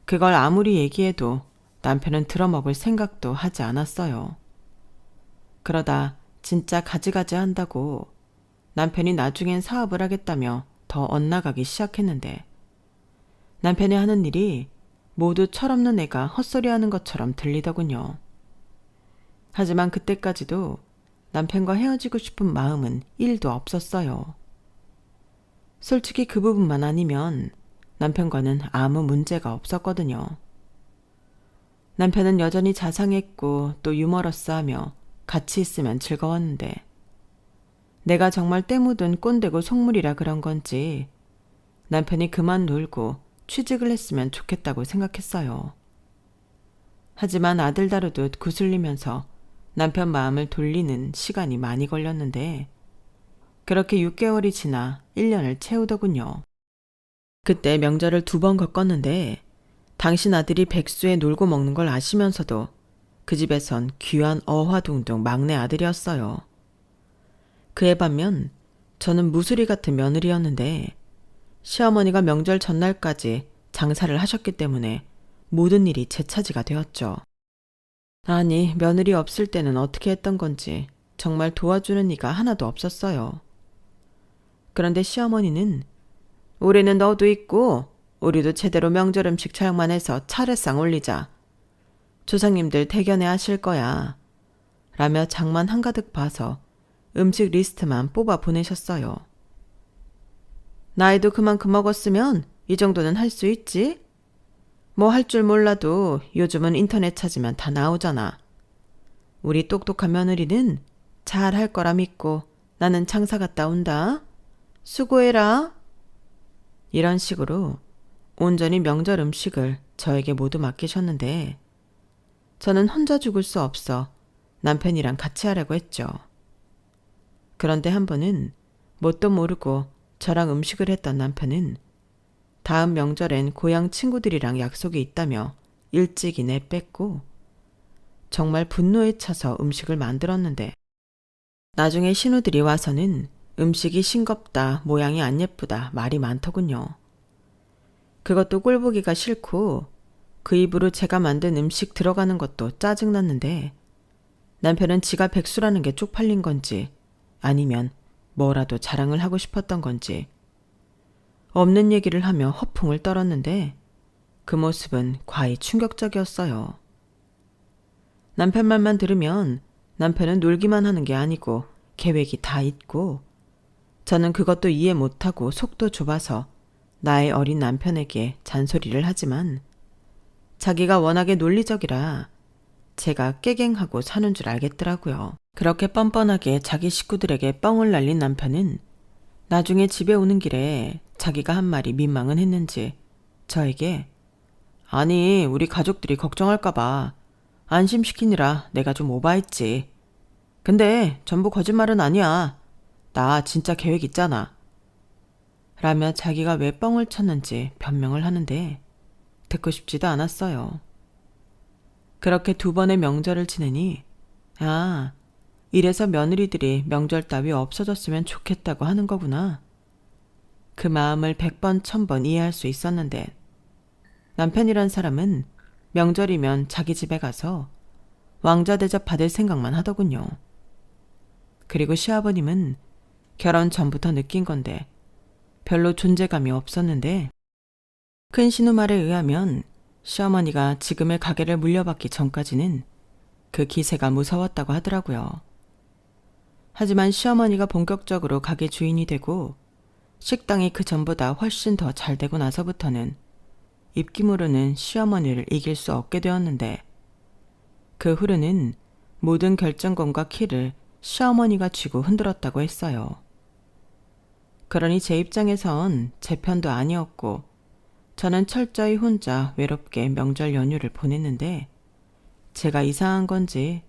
그걸 아무리 얘기해도 남편은 들어먹을 생각도 하지 않았어요. 그러다 진짜 가지가지 한다고 남편이 나중엔 사업을 하겠다며 더 엇나가기 시작했는데 남편이 하는 일이 모두 철없는 애가 헛소리하는 것처럼 들리더군요. 하지만 그때까지도 남편과 헤어지고 싶은 마음은 1도 없었어요. 솔직히 그 부분만 아니면 남편과는 아무 문제가 없었거든요. 남편은 여전히 자상했고 또 유머러스하며 같이 있으면 즐거웠는데 내가 정말 때 묻은 꼰대고 속물이라 그런 건지 남편이 그만 놀고 취직을 했으면 좋겠다고 생각했어요. 하지만 아들 다루듯 구슬리면서 남편 마음을 돌리는 시간이 많이 걸렸는데 그렇게 6개월이 지나 1년을 채우더군요. 그때 명절을 2번 겪었는데 당신 아들이 백수에 놀고 먹는 걸 아시면서도 그 집에선 귀한 어화둥둥 막내 아들이었어요. 그에 반면 저는 무수리 같은 며느리였는데 시어머니가 명절 전날까지 장사를 하셨기 때문에 모든 일이 제 차지가 되었죠. 아니, 며느리 없을 때는 어떻게 했던 건지 정말 도와주는 이가 하나도 없었어요. 그런데 시어머니는 우리는 너도 있고 우리도 제대로 명절 음식 촬영만 해서 차례상 올리자. 조상님들 대견해 하실 거야. 라며 장만 한가득 봐서 음식 리스트만 뽑아 보내셨어요. 나이도 그만큼 먹었으면 이 정도는 할 수 있지? 뭐 할 줄 몰라도 요즘은 인터넷 찾으면 다 나오잖아. 우리 똑똑한 며느리는 잘 할 거라 믿고 나는 장사 갔다 온다. 수고해라. 이런 식으로 온전히 명절 음식을 저에게 모두 맡기셨는데 저는 혼자 죽을 수 없어 남편이랑 같이 하려고 했죠. 그런데 한 번은 뭣도 모르고 저랑 음식을 했던 남편은 다음 명절엔 고향 친구들이랑 약속이 있다며 일찍이 내뺐고 정말 분노에 차서 음식을 만들었는데 나중에 신우들이 와서는 음식이 싱겁다, 모양이 안 예쁘다 말이 많더군요. 그것도 꼴보기가 싫고 그 입으로 제가 만든 음식 들어가는 것도 짜증났는데 남편은 지가 백수라는 게 쪽팔린 건지 아니면 뭐라도 자랑을 하고 싶었던 건지 없는 얘기를 하며 허풍을 떨었는데 그 모습은 과히 충격적이었어요. 남편 말만 들으면 남편은 놀기만 하는 게 아니고 계획이 다 있고 저는 그것도 이해 못하고 속도 좁아서 나의 어린 남편에게 잔소리를 하지만 자기가 워낙에 논리적이라 제가 깨갱하고 사는 줄 알겠더라고요. 그렇게 뻔뻔하게 자기 식구들에게 뻥을 날린 남편은 나중에 집에 오는 길에 자기가 한 말이 민망은 했는지 저에게 아니 우리 가족들이 걱정할까봐 안심시키느라 내가 좀 오바했지. 근데 전부 거짓말은 아니야. 나 진짜 계획 있잖아. 라며 자기가 왜 뻥을 쳤는지 변명을 하는데 듣고 싶지도 않았어요. 그렇게 2번의 명절을 지내니 이래서 며느리들이 명절 따위 없어졌으면 좋겠다고 하는 거구나. 그 마음을 100번 1000번 이해할 수 있었는데 남편이란 사람은 명절이면 자기 집에 가서 왕자 대접 받을 생각만 하더군요. 그리고 시아버님은 결혼 전부터 느낀 건데 별로 존재감이 없었는데 큰 신우 말에 의하면 시어머니가 지금의 가게를 물려받기 전까지는 그 기세가 무서웠다고 하더라고요. 하지만 시어머니가 본격적으로 가게 주인이 되고 식당이 그 전보다 훨씬 더 잘 되고 나서부터는 입김으로는 시어머니를 이길 수 없게 되었는데 그 후로는 모든 결정권과 키를 시어머니가 쥐고 흔들었다고 했어요. 그러니 제 입장에선 제 편도 아니었고 저는 철저히 혼자 외롭게 명절 연휴를 보냈는데 제가 이상한 건지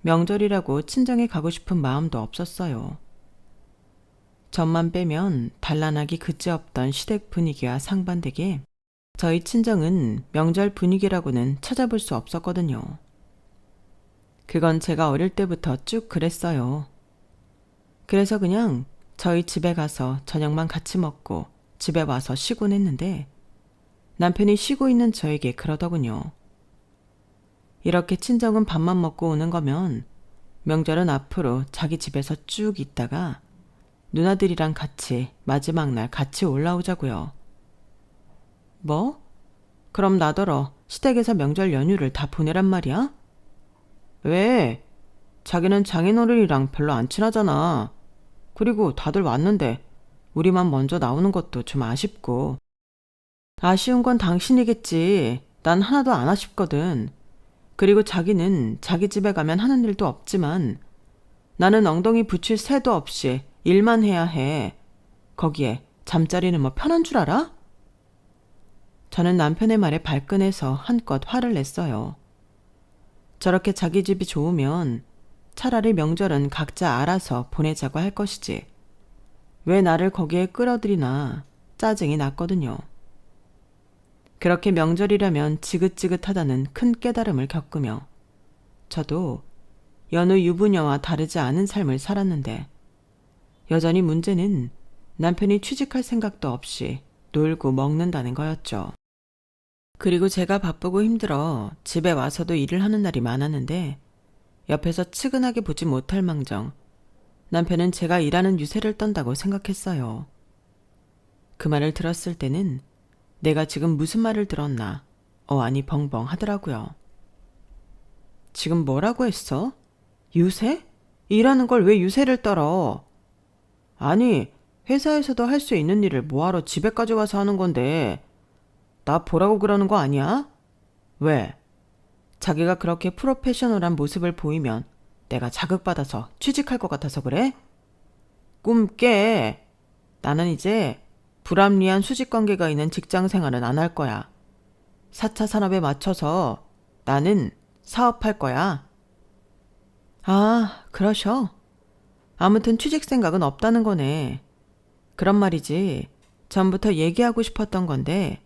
명절이라고 친정에 가고 싶은 마음도 없었어요. 전만 빼면 단란하기 그지없던 시댁 분위기와 상반되게 저희 친정은 명절 분위기라고는 찾아볼 수 없었거든요. 그건 제가 어릴 때부터 쭉 그랬어요. 그래서 그냥 저희 집에 가서 저녁만 같이 먹고 집에 와서 쉬곤 했는데 남편이 쉬고 있는 저에게 그러더군요. 이렇게 친정은 밥만 먹고 오는 거면 명절은 앞으로 자기 집에서 쭉 있다가 누나들이랑 같이 마지막 날 같이 올라오자고요. 뭐? 그럼 나더러 시댁에서 명절 연휴를 다 보내란 말이야? 왜? 자기는 장인어른이랑 별로 안 친하잖아. 그리고 다들 왔는데 우리만 먼저 나오는 것도 좀 아쉽고. 아쉬운 건 당신이겠지. 난 하나도 안 아쉽거든. 그리고 자기는 자기 집에 가면 하는 일도 없지만 나는 엉덩이 붙일 새도 없이 일만 해야 해. 거기에 잠자리는 뭐 편한 줄 알아? 저는 남편의 말에 발끈해서 한껏 화를 냈어요. 저렇게 자기 집이 좋으면 차라리 명절은 각자 알아서 보내자고 할 것이지. 왜 나를 거기에 끌어들이나 짜증이 났거든요. 그렇게 명절이라면 지긋지긋하다는 큰 깨달음을 겪으며 저도 여느 유부녀와 다르지 않은 삶을 살았는데 여전히 문제는 남편이 취직할 생각도 없이 놀고 먹는다는 거였죠. 그리고 제가 바쁘고 힘들어 집에 와서도 일을 하는 날이 많았는데 옆에서 측은하게 보지 못할 망정 남편은 제가 일하는 유세를 떤다고 생각했어요. 그 말을 들었을 때는 내가 지금 무슨 말을 들었나 어안이 벙벙 하더라고요. 지금 뭐라고 했어? 유세? 일하는 걸 왜 유세를 떨어? 아니, 회사에서도 할 수 있는 일을 뭐하러 집에까지 와서 하는 건데 나 보라고 그러는 거 아니야? 왜? 자기가 그렇게 프로페셔널한 모습을 보이면 내가 자극받아서 취직할 것 같아서 그래? 꿈 깨. 나는 이제 불합리한 수직관계가 있는 직장 생활은 안 할 거야. 4차 산업에 맞춰서 나는 사업할 거야. 아, 그러셔. 아무튼 취직 생각은 없다는 거네. 그런 말이지. 전부터 얘기하고 싶었던 건데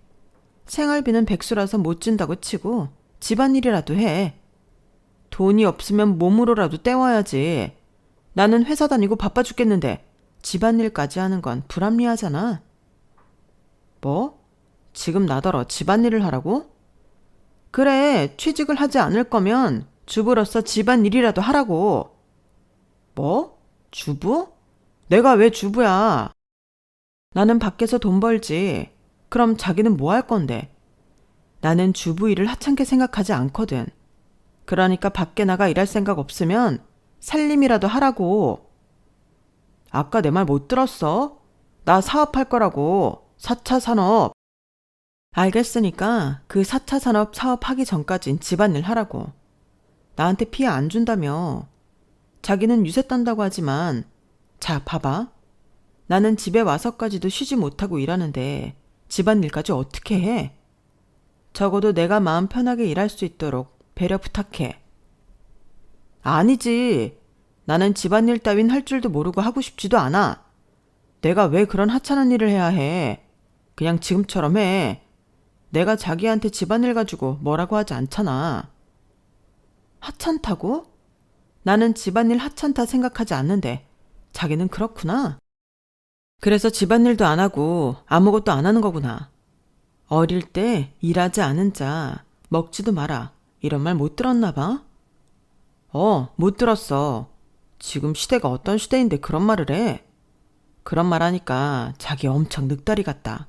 생활비는 백수라서 못 준다고 치고 집안일이라도 해. 돈이 없으면 몸으로라도 때워야지. 나는 회사 다니고 바빠 죽겠는데 집안일까지 하는 건 불합리하잖아. 뭐? 지금 나더러 집안일을 하라고? 그래, 취직을 하지 않을 거면 주부로서 집안일이라도 하라고. 뭐? 주부? 내가 왜 주부야? 나는 밖에서 돈 벌지. 그럼 자기는 뭐 할 건데? 나는 주부 일을 하찮게 생각하지 않거든. 그러니까 밖에 나가 일할 생각 없으면 살림이라도 하라고. 아까 내 말 못 들었어? 나 사업할 거라고. 4차 산업. 알겠으니까 그 4차 산업 사업하기 전까진 집안일 하라고. 나한테 피해 안 준다며. 자기는 유세 떤다고 하지만 자, 봐봐. 나는 집에 와서까지도 쉬지 못하고 일하는데 집안일까지 어떻게 해? 적어도 내가 마음 편하게 일할 수 있도록 배려 부탁해. 아니지. 나는 집안일 따윈 할 줄도 모르고 하고 싶지도 않아. 내가 왜 그런 하찮은 일을 해야 해? 그냥 지금처럼 해. 내가 자기한테 집안일 가지고 뭐라고 하지 않잖아. 하찮다고? 나는 집안일 하찮다 생각하지 않는데 자기는 그렇구나. 그래서 집안일도 안 하고 아무것도 안 하는 거구나. 어릴 때 일하지 않은 자 먹지도 마라 이런 말 못 들었나 봐? 못 들었어. 지금 시대가 어떤 시대인데 그런 말을 해? 그런 말 하니까 자기 엄청 늑다리 같다.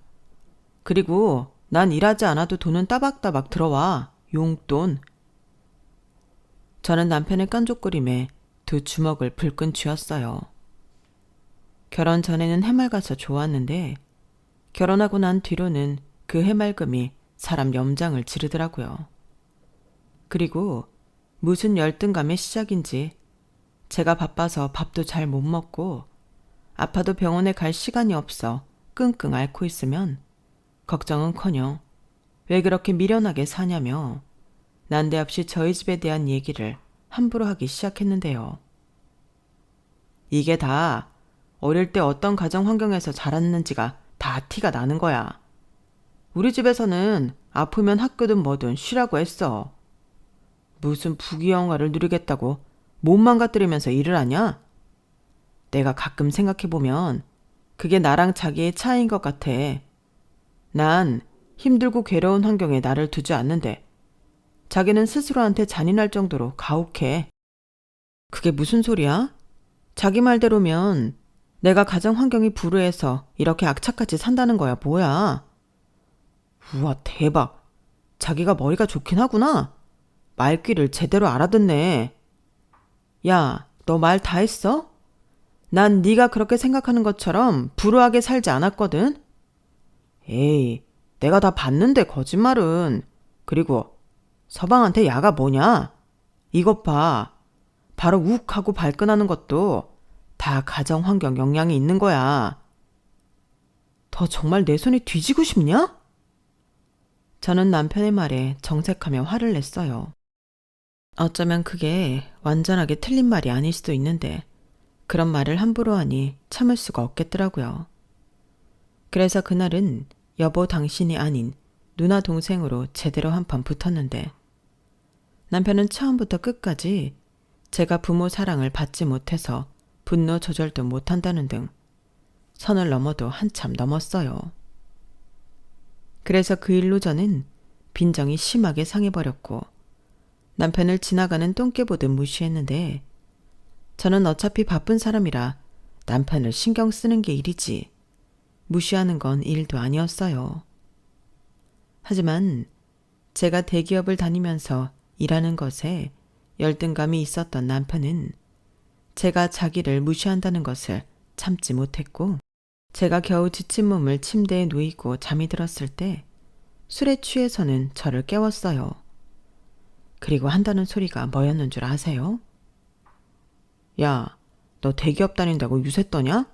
그리고 난 일하지 않아도 돈은 따박따박 들어와. 용돈. 저는 남편의 깐족거림에 두 주먹을 불끈 쥐었어요. 결혼 전에는 해맑아서 좋았는데 결혼하고 난 뒤로는 그 해맑음이 사람 염장을 지르더라고요. 그리고 무슨 열등감의 시작인지 제가 바빠서 밥도 잘 못 먹고 아파도 병원에 갈 시간이 없어 끙끙 앓고 있으면 걱정은커녕 왜 그렇게 미련하게 사냐며 난데없이 저희 집에 대한 얘기를 함부로 하기 시작했는데요. 이게 다 어릴 때 어떤 가정 환경에서 자랐는지가 다 티가 나는 거야. 우리 집에서는 아프면 학교든 뭐든 쉬라고 했어. 무슨 부귀영화를 누리겠다고 몸 망가뜨리면서 일을 하냐? 내가 가끔 생각해보면 그게 나랑 자기의 차이인 것 같아. 난 힘들고 괴로운 환경에 나를 두지 않는데 자기는 스스로한테 잔인할 정도로 가혹해. 그게 무슨 소리야? 자기 말대로면 내가 가정 환경이 불우해서 이렇게 악착같이 산다는 거야, 뭐야? 우와, 대박. 자기가 머리가 좋긴 하구나. 말귀를 제대로 알아듣네. 야, 너 말 다 했어? 난 네가 그렇게 생각하는 것처럼 불우하게 살지 않았거든. 에이, 내가 다 봤는데 거짓말은. 그리고 서방한테 야가 뭐냐? 이것 봐. 바로 욱 하고 발끈하는 것도 다 가정 환경 영향이 있는 거야. 더 정말 내 손이 뒤지고 싶냐? 저는 남편의 말에 정색하며 화를 냈어요. 어쩌면 그게 완전하게 틀린 말이 아닐 수도 있는데 그런 말을 함부로 하니 참을 수가 없겠더라고요. 그래서 그날은 여보 당신이 아닌 누나 동생으로 제대로 한판 붙었는데 남편은 처음부터 끝까지 제가 부모 사랑을 받지 못해서 분노 조절도 못한다는 등 선을 넘어도 한참 넘었어요. 그래서 그 일로 저는 빈정이 심하게 상해버렸고 남편을 지나가는 똥개 보듯 무시했는데 저는 어차피 바쁜 사람이라 남편을 신경 쓰는 게 일이지 무시하는 건 일도 아니었어요. 하지만 제가 대기업을 다니면서 일하는 것에 열등감이 있었던 남편은 제가 자기를 무시한다는 것을 참지 못했고, 제가 겨우 지친 몸을 침대에 누이고 잠이 들었을 때 술에 취해서는 저를 깨웠어요. 그리고 한다는 소리가 뭐였는 줄 아세요? 야, 너 대기업 다닌다고 유세 떠냐?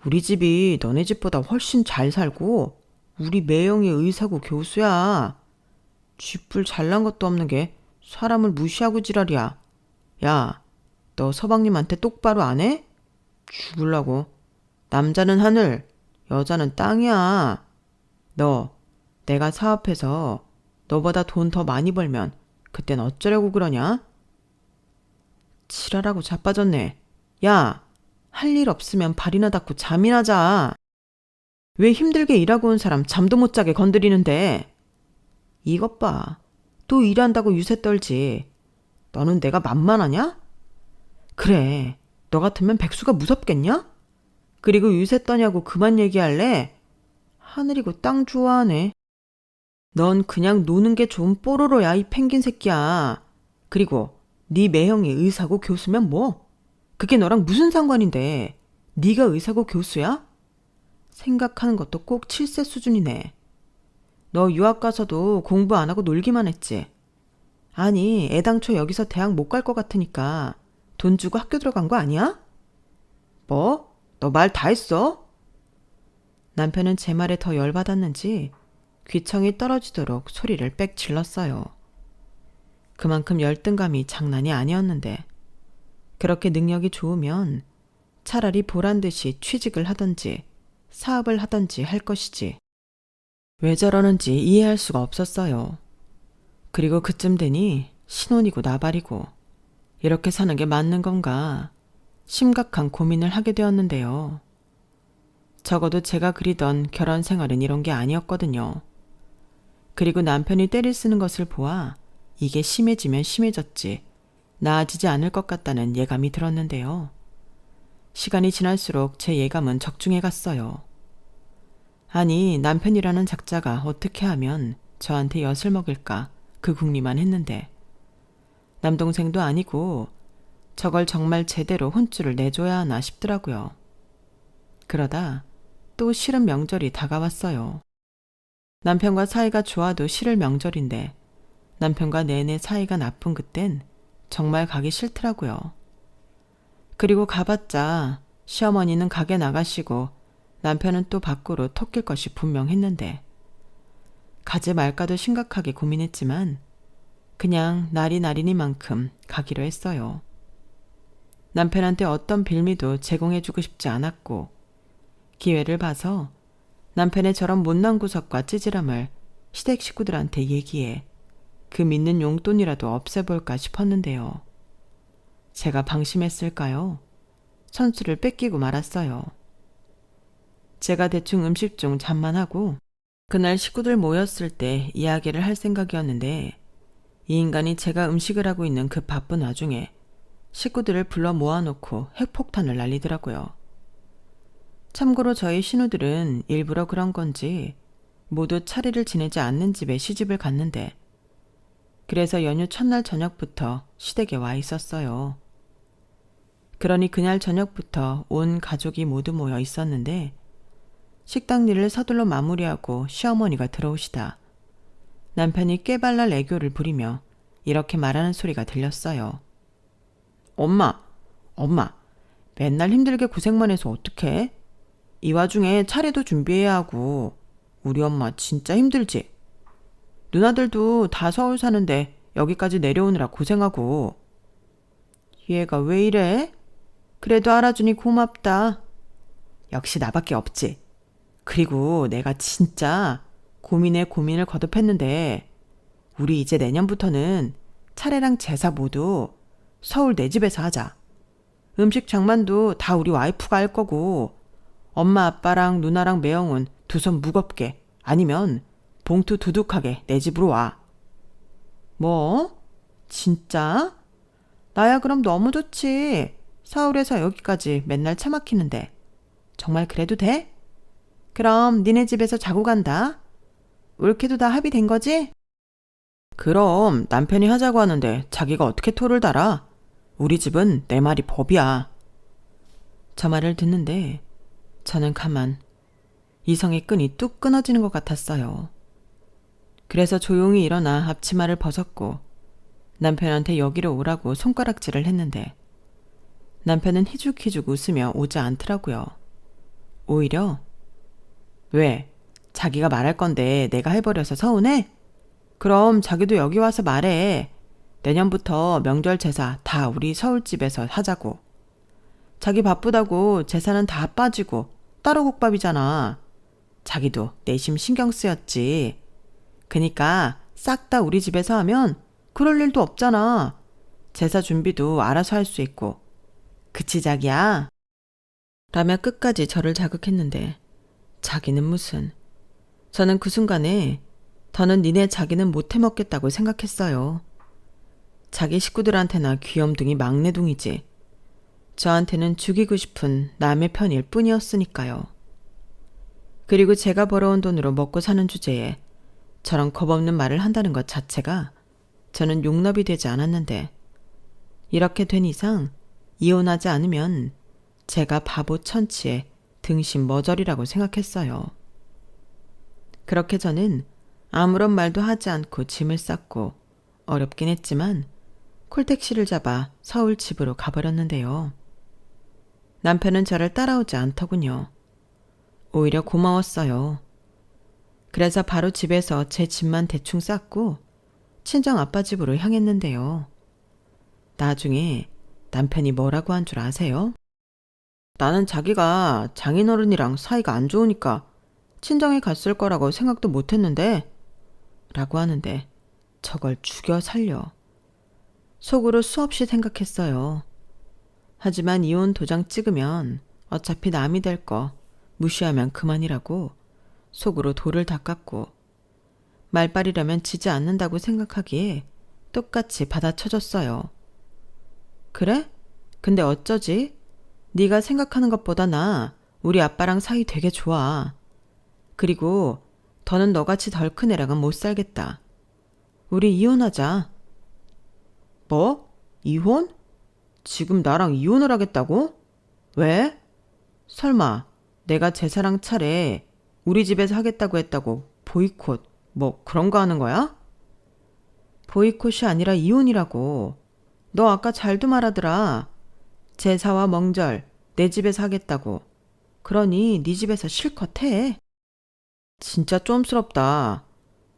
우리 집이 너네 집보다 훨씬 잘 살고 우리 매형이 의사고 교수야. 쥐뿔 잘난 것도 없는 게 사람을 무시하고 지랄이야. 야, 너 서방님한테 똑바로 안 해? 죽을라고. 남자는 하늘, 여자는 땅이야. 너, 내가 사업해서 너보다 돈 더 많이 벌면 그땐 어쩌려고 그러냐? 지랄하고 자빠졌네. 야, 할 일 없으면 발이나 닦고 잠이나 자. 왜 힘들게 일하고 온 사람 잠도 못 자게 건드리는데? 이것 봐. 또 일한다고 유세 떨지. 너는 내가 만만하냐? 그래, 너 같으면 백수가 무섭겠냐? 그리고 유세 떠냐고 그만 얘기할래? 하늘이고 땅 좋아하네. 넌 그냥 노는 게 좋은 뽀로로야, 이 펭귄 새끼야. 그리고 네 매형이 의사고 교수면 뭐? 그게 너랑 무슨 상관인데? 네가 의사고 교수야? 생각하는 것도 꼭 7세 수준이네. 너 유학 가서도 공부 안 하고 놀기만 했지? 아니, 애당초 여기서 대학 못 갈 것 같으니까 돈 주고 학교 들어간 거 아니야? 뭐? 너 말 다 했어? 남편은 제 말에 더 열받았는지 귀청이 떨어지도록 소리를 빽 질렀어요. 그만큼 열등감이 장난이 아니었는데, 그렇게 능력이 좋으면 차라리 보란 듯이 취직을 하던지 사업을 하던지 할 것이지. 왜 저러는지 이해할 수가 없었어요. 그리고 그쯤 되니 신혼이고 나발이고 이렇게 사는 게 맞는 건가 심각한 고민을 하게 되었는데요. 적어도 제가 그리던 결혼 생활은 이런 게 아니었거든요. 그리고 남편이 때를 쓰는 것을 보아 이게 심해지면 심해졌지 나아지지 않을 것 같다는 예감이 들었는데요. 시간이 지날수록 제 예감은 적중해 갔어요. 아니, 남편이라는 작자가 어떻게 하면 저한테 엿을 먹일까 그 궁리만 했는데, 남동생도 아니고 저걸 정말 제대로 혼쭐을 내줘야 하나 싶더라고요. 그러다 또 실은 명절이 다가왔어요. 남편과 사이가 좋아도 실을 명절인데 남편과 내내 사이가 나쁜 그땐 정말 가기 싫더라고요. 그리고 가봤자 시어머니는 가게 나가시고 남편은 또 밖으로 톡길 것이 분명했는데, 가지 말까도 심각하게 고민했지만 그냥 날이 날이니만큼 가기로 했어요. 남편한테 어떤 빌미도 제공해주고 싶지 않았고, 기회를 봐서 남편의 저런 못난 구석과 찌질함을 시댁 식구들한테 얘기해 그 믿는 용돈이라도 없애볼까 싶었는데요. 제가 방심했을까요? 선수를 뺏기고 말았어요. 제가 대충 음식 중 잠만 하고 그날 식구들 모였을 때 이야기를 할 생각이었는데, 이 인간이 제가 음식을 하고 있는 그 바쁜 와중에 식구들을 불러 모아놓고 핵폭탄을 날리더라고요. 참고로 저희 신우들은 일부러 그런 건지 모두 차례를 지내지 않는 집에 시집을 갔는데, 그래서 연휴 첫날 저녁부터 시댁에 와 있었어요. 그러니 그날 저녁부터 온 가족이 모두 모여 있었는데, 식당 일을 서둘러 마무리하고 시어머니가 들어오시다 남편이 꾀발랄 애교를 부리며 이렇게 말하는 소리가 들렸어요. 엄마, 맨날 힘들게 고생만 해서 어떡해? 이 와중에 차례도 준비해야 하고 우리 엄마 진짜 힘들지? 누나들도 다 서울 사는데 여기까지 내려오느라 고생하고. 얘가 왜 이래? 그래도 알아주니 고맙다. 역시 나밖에 없지. 그리고 내가 진짜 고민에 고민을 거듭했는데, 우리 이제 내년부터는 차례랑 제사 모두 서울 내 집에서 하자. 음식 장만도 다 우리 와이프가 할 거고, 엄마 아빠랑 누나랑 매형은 두 손 무겁게, 아니면 봉투 두둑하게 내 집으로 와. 뭐? 진짜? 나야 그럼 너무 좋지. 서울에서 여기까지 맨날 차 막히는데. 정말 그래도 돼? 그럼 니네 집에서 자고 간다. 올케도 다 합의된 거지? 그럼 남편이 하자고 하는데 자기가 어떻게 토를 달아? 우리 집은 내 말이 법이야. 저 말을 듣는데 저는 가만 이성의 끈이 뚝 끊어지는 것 같았어요. 그래서 조용히 일어나 앞치마를 벗었고 남편한테 여기로 오라고 손가락질을 했는데 남편은 희죽희죽 웃으며 오지 않더라고요. 오히려 왜? 자기가 말할 건데 내가 해버려서 서운해? 그럼 자기도 여기 와서 말해. 내년부터 명절 제사 다 우리 서울집에서 하자고. 자기 바쁘다고 제사는 다 빠지고 따로 국밥이잖아. 자기도 내심 신경 쓰였지. 그니까 싹 다 우리 집에서 하면 그럴 일도 없잖아. 제사 준비도 알아서 할 수 있고. 그치 자기야? 라며 끝까지 저를 자극했는데 자기는 무슨. 저는 그 순간에 더는 니네 자기는 못해 먹겠다고 생각했어요. 자기 식구들한테나 귀염둥이 막내둥이지. 저한테는 죽이고 싶은 남의 편일 뿐이었으니까요. 그리고 제가 벌어온 돈으로 먹고 사는 주제에 저런 겁없는 말을 한다는 것 자체가 저는 용납이 되지 않았는데 이렇게 된 이상 이혼하지 않으면 제가 바보 천치에 등신 머저리라고 생각했어요. 그렇게 저는 아무런 말도 하지 않고 짐을 쌌고 어렵긴 했지만 콜택시를 잡아 서울 집으로 가버렸는데요. 남편은 저를 따라오지 않더군요. 오히려 고마웠어요. 그래서 바로 집에서 제 짐만 대충 쌌고 친정 아빠 집으로 향했는데요. 나중에 남편이 뭐라고 한 줄 아세요? 나는 자기가 장인어른이랑 사이가 안 좋으니까 친정에 갔을 거라고 생각도 못했는데 라고 하는데 저걸 죽여 살려. 속으로 수없이 생각했어요. 하지만 이혼 도장 찍으면 어차피 남이 될 거 무시하면 그만이라고 속으로 돌을 닦았고 말빨이라면 지지 않는다고 생각하기에 똑같이 받아쳐줬어요. 그래? 근데 어쩌지? 네가 생각하는 것보다 나 우리 아빠랑 사이 되게 좋아. 그리고 더는 너같이 덜 큰 애랑은 못 살겠다. 우리 이혼하자. 뭐? 이혼? 지금 나랑 이혼을 하겠다고? 왜? 설마 내가 제사랑 차례 우리 집에서 하겠다고 했다고 보이콧 뭐 그런 거 하는 거야? 보이콧이 아니라 이혼이라고. 너 아까 잘도 말하더라. 제사와 명절 내 집에서 하겠다고. 그러니 네 집에서 실컷 해. 진짜 쫌스럽다.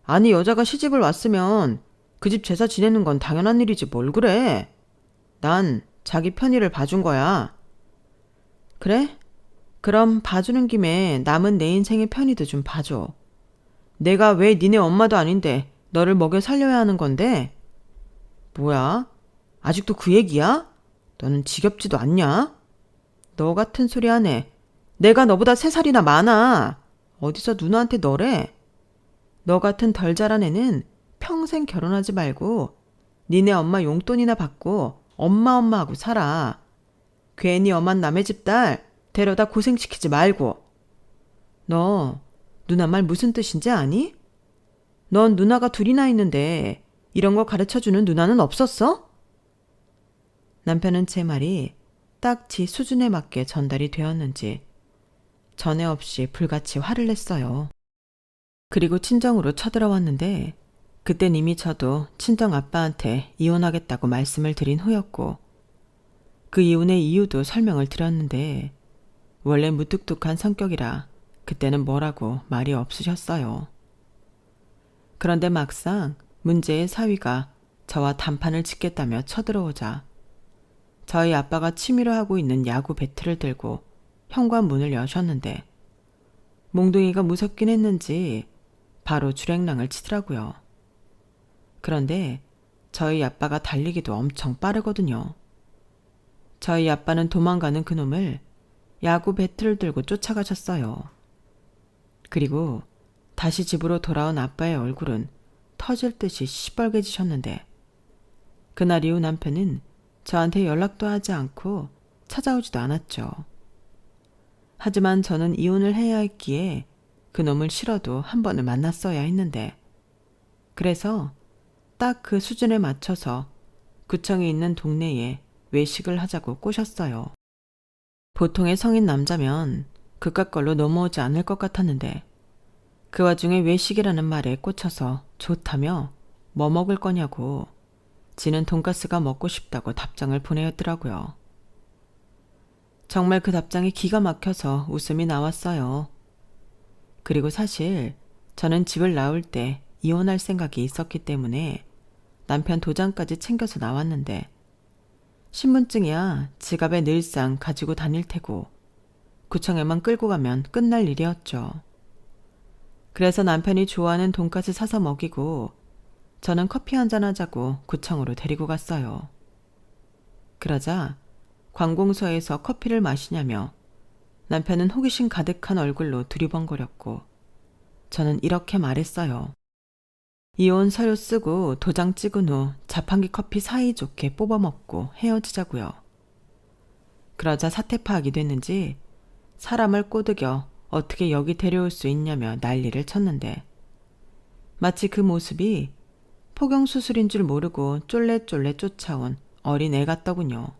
아니 여자가 시집을 왔으면 그 집 제사 지내는 건 당연한 일이지 뭘 그래. 난 자기 편의를 봐준 거야. 그래? 그럼 봐주는 김에 남은 내 인생의 편의도 좀 봐줘. 내가 왜 니네 엄마도 아닌데 너를 먹여 살려야 하는 건데? 뭐야? 아직도 그 얘기야? 너는 지겹지도 않냐? 너 같은 소리 하네. 내가 너보다 3살이나 많아. 어디서 누나한테 너래? 너 같은 덜 자란 애는 평생 결혼하지 말고 니네 엄마 용돈이나 받고 엄마 하고 살아. 괜히 엄한 남의 집 딸 데려다 고생시키지 말고. 너 누나 말 무슨 뜻인지 아니? 넌 누나가 둘이나 있는데 이런 거 가르쳐주는 누나는 없었어? 남편은 제 말이 딱 지 수준에 맞게 전달이 되었는지 전에 없이 불같이 화를 냈어요. 그리고 친정으로 쳐들어왔는데 그땐 이미 저도 친정 아빠한테 이혼하겠다고 말씀을 드린 후였고 그 이혼의 이유도 설명을 드렸는데 원래 무뚝뚝한 성격이라 그때는 뭐라고 말이 없으셨어요. 그런데 막상 문제의 사위가 저와 단판을 짓겠다며 쳐들어오자 저희 아빠가 취미로 하고 있는 야구 배트를 들고 현관문을 여셨는데 몽둥이가 무섭긴 했는지 바로 주랭랑을 치더라고요. 그런데 저희 아빠가 달리기도 엄청 빠르거든요. 저희 아빠는 도망가는 그놈을 야구 배트를 들고 쫓아가셨어요. 그리고 다시 집으로 돌아온 아빠의 얼굴은 터질 듯이 시뻘개지셨는데 그날 이후 남편은 저한테 연락도 하지 않고 찾아오지도 않았죠. 하지만 저는 이혼을 해야 했기에 그놈을 싫어도 한 번은 만났어야 했는데, 그래서 딱 그 수준에 맞춰서 구청에 있는 동네에 외식을 하자고 꼬셨어요. 보통의 성인 남자면 그깟 걸로 넘어오지 않을 것 같았는데 그 와중에 외식이라는 말에 꽂혀서 좋다며 뭐 먹을 거냐고 지는 돈가스가 먹고 싶다고 답장을 보내었더라고요. 정말 그 답장이 기가 막혀서 웃음이 나왔어요. 그리고 사실 저는 집을 나올 때 이혼할 생각이 있었기 때문에 남편 도장까지 챙겨서 나왔는데 신분증이야 지갑에 늘상 가지고 다닐 테고 구청에만 끌고 가면 끝날 일이었죠. 그래서 남편이 좋아하는 돈가스 사서 먹이고 저는 커피 한잔 하자고 구청으로 데리고 갔어요. 그러자 관공서에서 커피를 마시냐며 남편은 호기심 가득한 얼굴로 두리번거렸고 저는 이렇게 말했어요. 이혼 서류 쓰고 도장 찍은 후 자판기 커피 사이좋게 뽑아 먹고 헤어지자고요. 그러자 사태 파악이 됐는지 사람을 꼬드겨 어떻게 여기 데려올 수 있냐며 난리를 쳤는데 마치 그 모습이 포경수술인 줄 모르고 쫄래쫄래 쫓아온 어린 애 같더군요.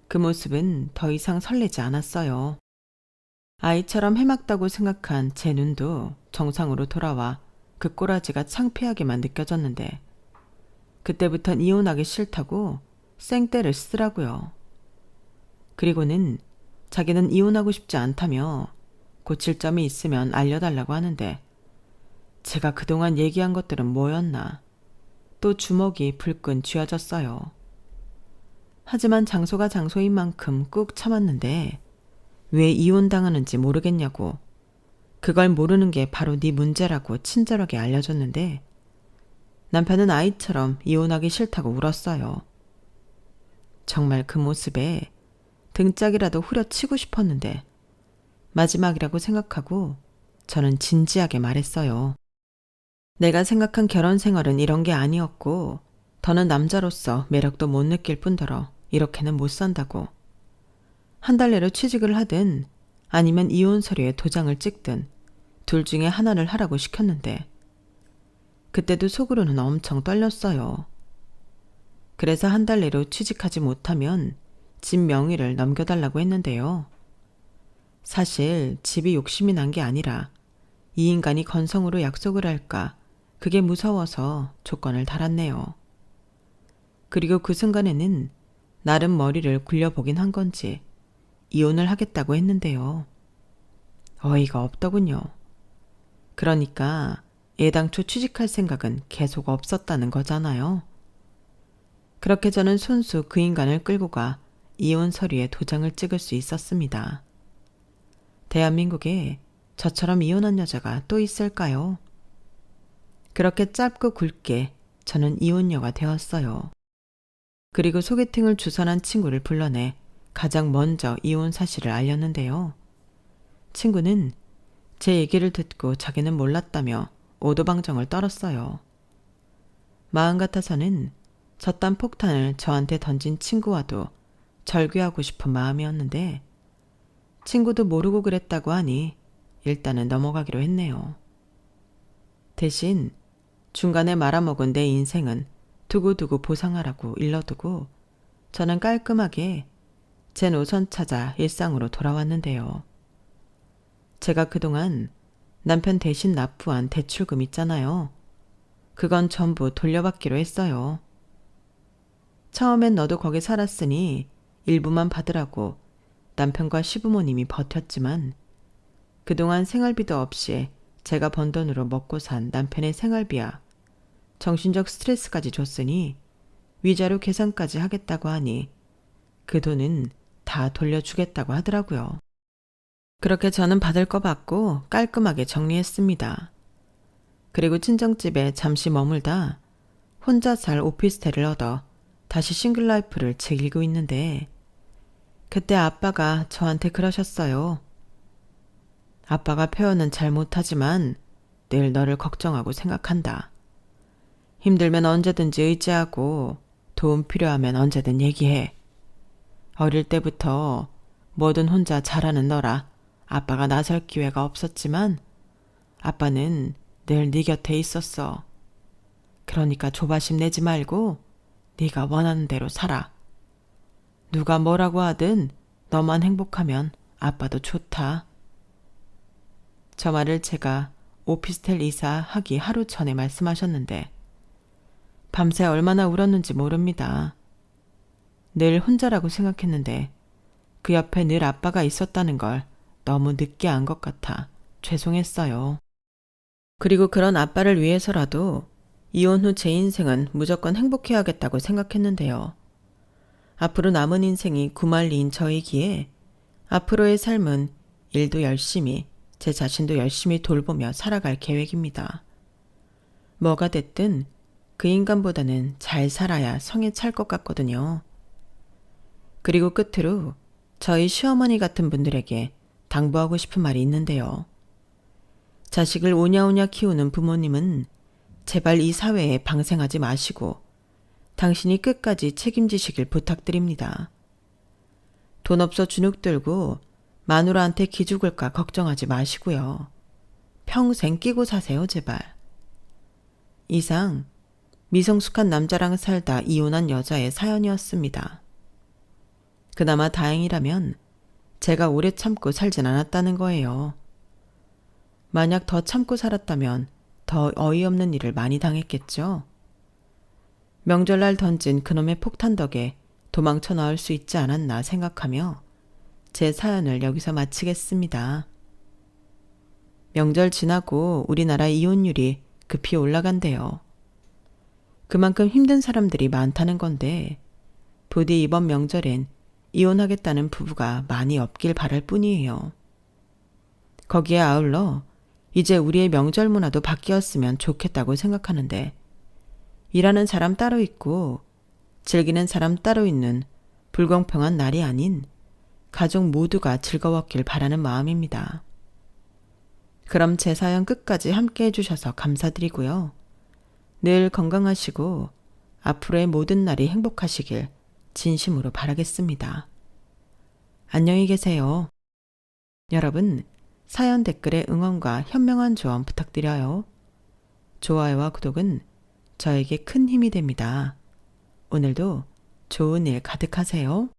그 모습은 더 이상 설레지 않았어요. 아이처럼 해맑다고 생각한 제 눈도 정상으로 돌아와 그 꼬라지가 창피하게만 느껴졌는데 그때부턴 이혼하기 싫다고 생떼를 쓰더라고요. 그리고는 자기는 이혼하고 싶지 않다며 고칠 점이 있으면 알려달라고 하는데 제가 그동안 얘기한 것들은 뭐였나. 또 주먹이 불끈 쥐어졌어요. 하지만 장소가 장소인 만큼 꾹 참았는데 왜 이혼당하는지 모르겠냐고. 그걸 모르는 게 바로 네 문제라고 친절하게 알려줬는데 남편은 아이처럼 이혼하기 싫다고 울었어요. 정말 그 모습에 등짝이라도 후려치고 싶었는데 마지막이라고 생각하고 저는 진지하게 말했어요. 내가 생각한 결혼 생활은 이런 게 아니었고 더는 남자로서 매력도 못 느낄 뿐더러 이렇게는 못 산다고. 한 달 내로 취직을 하든 아니면 이혼 서류에 도장을 찍든 둘 중에 하나를 하라고 시켰는데 그때도 속으로는 엄청 떨렸어요. 그래서 한 달 내로 취직하지 못하면 집 명의를 넘겨달라고 했는데요. 사실 집이 욕심이 난 게 아니라 이 인간이 건성으로 약속을 할까 그게 무서워서 조건을 달았네요. 그리고 그 순간에는 나름 머리를 굴려보긴 한 건지 이혼을 하겠다고 했는데요. 어이가 없더군요. 그러니까 애당초 취직할 생각은 계속 없었다는 거잖아요. 그렇게 저는 손수 그 인간을 끌고 가 이혼 서류에 도장을 찍을 수 있었습니다. 대한민국에 저처럼 이혼한 여자가 또 있을까요? 그렇게 짧고 굵게 저는 이혼녀가 되었어요. 그리고 소개팅을 주선한 친구를 불러내 가장 먼저 이혼 사실을 알렸는데요. 친구는 제 얘기를 듣고 자기는 몰랐다며 오도방정을 떨었어요. 마음 같아서는 저딴 폭탄을 저한테 던진 친구와도 절규하고 싶은 마음이었는데 친구도 모르고 그랬다고 하니 일단은 넘어가기로 했네요. 대신 중간에 말아먹은 내 인생은 두고두고 보상하라고 일러두고 저는 깔끔하게 제 노선 찾아 일상으로 돌아왔는데요. 제가 그동안 남편 대신 납부한 대출금 있잖아요. 그건 전부 돌려받기로 했어요. 처음엔 너도 거기 살았으니 일부만 받으라고 남편과 시부모님이 버텼지만 그동안 생활비도 없이 제가 번 돈으로 먹고 산 남편의 생활비야 정신적 스트레스까지 줬으니 위자료 계산까지 하겠다고 하니 그 돈은 다 돌려주겠다고 하더라고요. 그렇게 저는 받을 거 받고 깔끔하게 정리했습니다. 그리고 친정집에 잠시 머물다 혼자 살 오피스텔을 얻어 다시 싱글라이프를 즐기고 있는데 그때 아빠가 저한테 그러셨어요. 아빠가 표현은 잘 못하지만 늘 너를 걱정하고 생각한다. 힘들면 언제든지 의지하고 도움 필요하면 언제든 얘기해. 어릴 때부터 뭐든 혼자 잘하는 너라 아빠가 나설 기회가 없었지만 아빠는 늘 네 곁에 있었어. 그러니까 조바심 내지 말고 네가 원하는 대로 살아. 누가 뭐라고 하든 너만 행복하면 아빠도 좋다. 저 말을 제가 오피스텔 이사하기 하루 전에 말씀하셨는데 밤새 얼마나 울었는지 모릅니다. 늘 혼자라고 생각했는데 그 옆에 늘 아빠가 있었다는 걸 너무 늦게 안 것 같아 죄송했어요. 그리고 그런 아빠를 위해서라도 이혼 후 제 인생은 무조건 행복해야겠다고 생각했는데요. 앞으로 남은 인생이 구말리인 저이기에 앞으로의 삶은 일도 열심히 제 자신도 열심히 돌보며 살아갈 계획입니다. 뭐가 됐든 그 인간보다는 잘 살아야 성에 찰 것 같거든요. 그리고 끝으로 저희 시어머니 같은 분들에게 당부하고 싶은 말이 있는데요. 자식을 오냐오냐 키우는 부모님은 제발 이 사회에 방생하지 마시고 당신이 끝까지 책임지시길 부탁드립니다. 돈 없어 주눅 들고 마누라한테 기죽을까 걱정하지 마시고요. 평생 끼고 사세요, 제발. 이상 미성숙한 남자랑 살다 이혼한 여자의 사연이었습니다. 그나마 다행이라면 제가 오래 참고 살진 않았다는 거예요. 만약 더 참고 살았다면 더 어이없는 일을 많이 당했겠죠. 명절날 던진 그놈의 폭탄 덕에 도망쳐 나올 수 있지 않았나 생각하며 제 사연을 여기서 마치겠습니다. 명절 지나고 우리나라 이혼율이 급히 올라간대요. 그만큼 힘든 사람들이 많다는 건데 부디 이번 명절엔 이혼하겠다는 부부가 많이 없길 바랄 뿐이에요. 거기에 아울러 이제 우리의 명절 문화도 바뀌었으면 좋겠다고 생각하는데 일하는 사람 따로 있고 즐기는 사람 따로 있는 불공평한 날이 아닌 가족 모두가 즐거웠길 바라는 마음입니다. 그럼 제 사연 끝까지 함께 해주셔서 감사드리고요. 늘 건강하시고 앞으로의 모든 날이 행복하시길 진심으로 바라겠습니다. 안녕히 계세요. 여러분, 사연 댓글에 응원과 현명한 조언 부탁드려요. 좋아요와 구독은 저에게 큰 힘이 됩니다. 오늘도 좋은 일 가득하세요.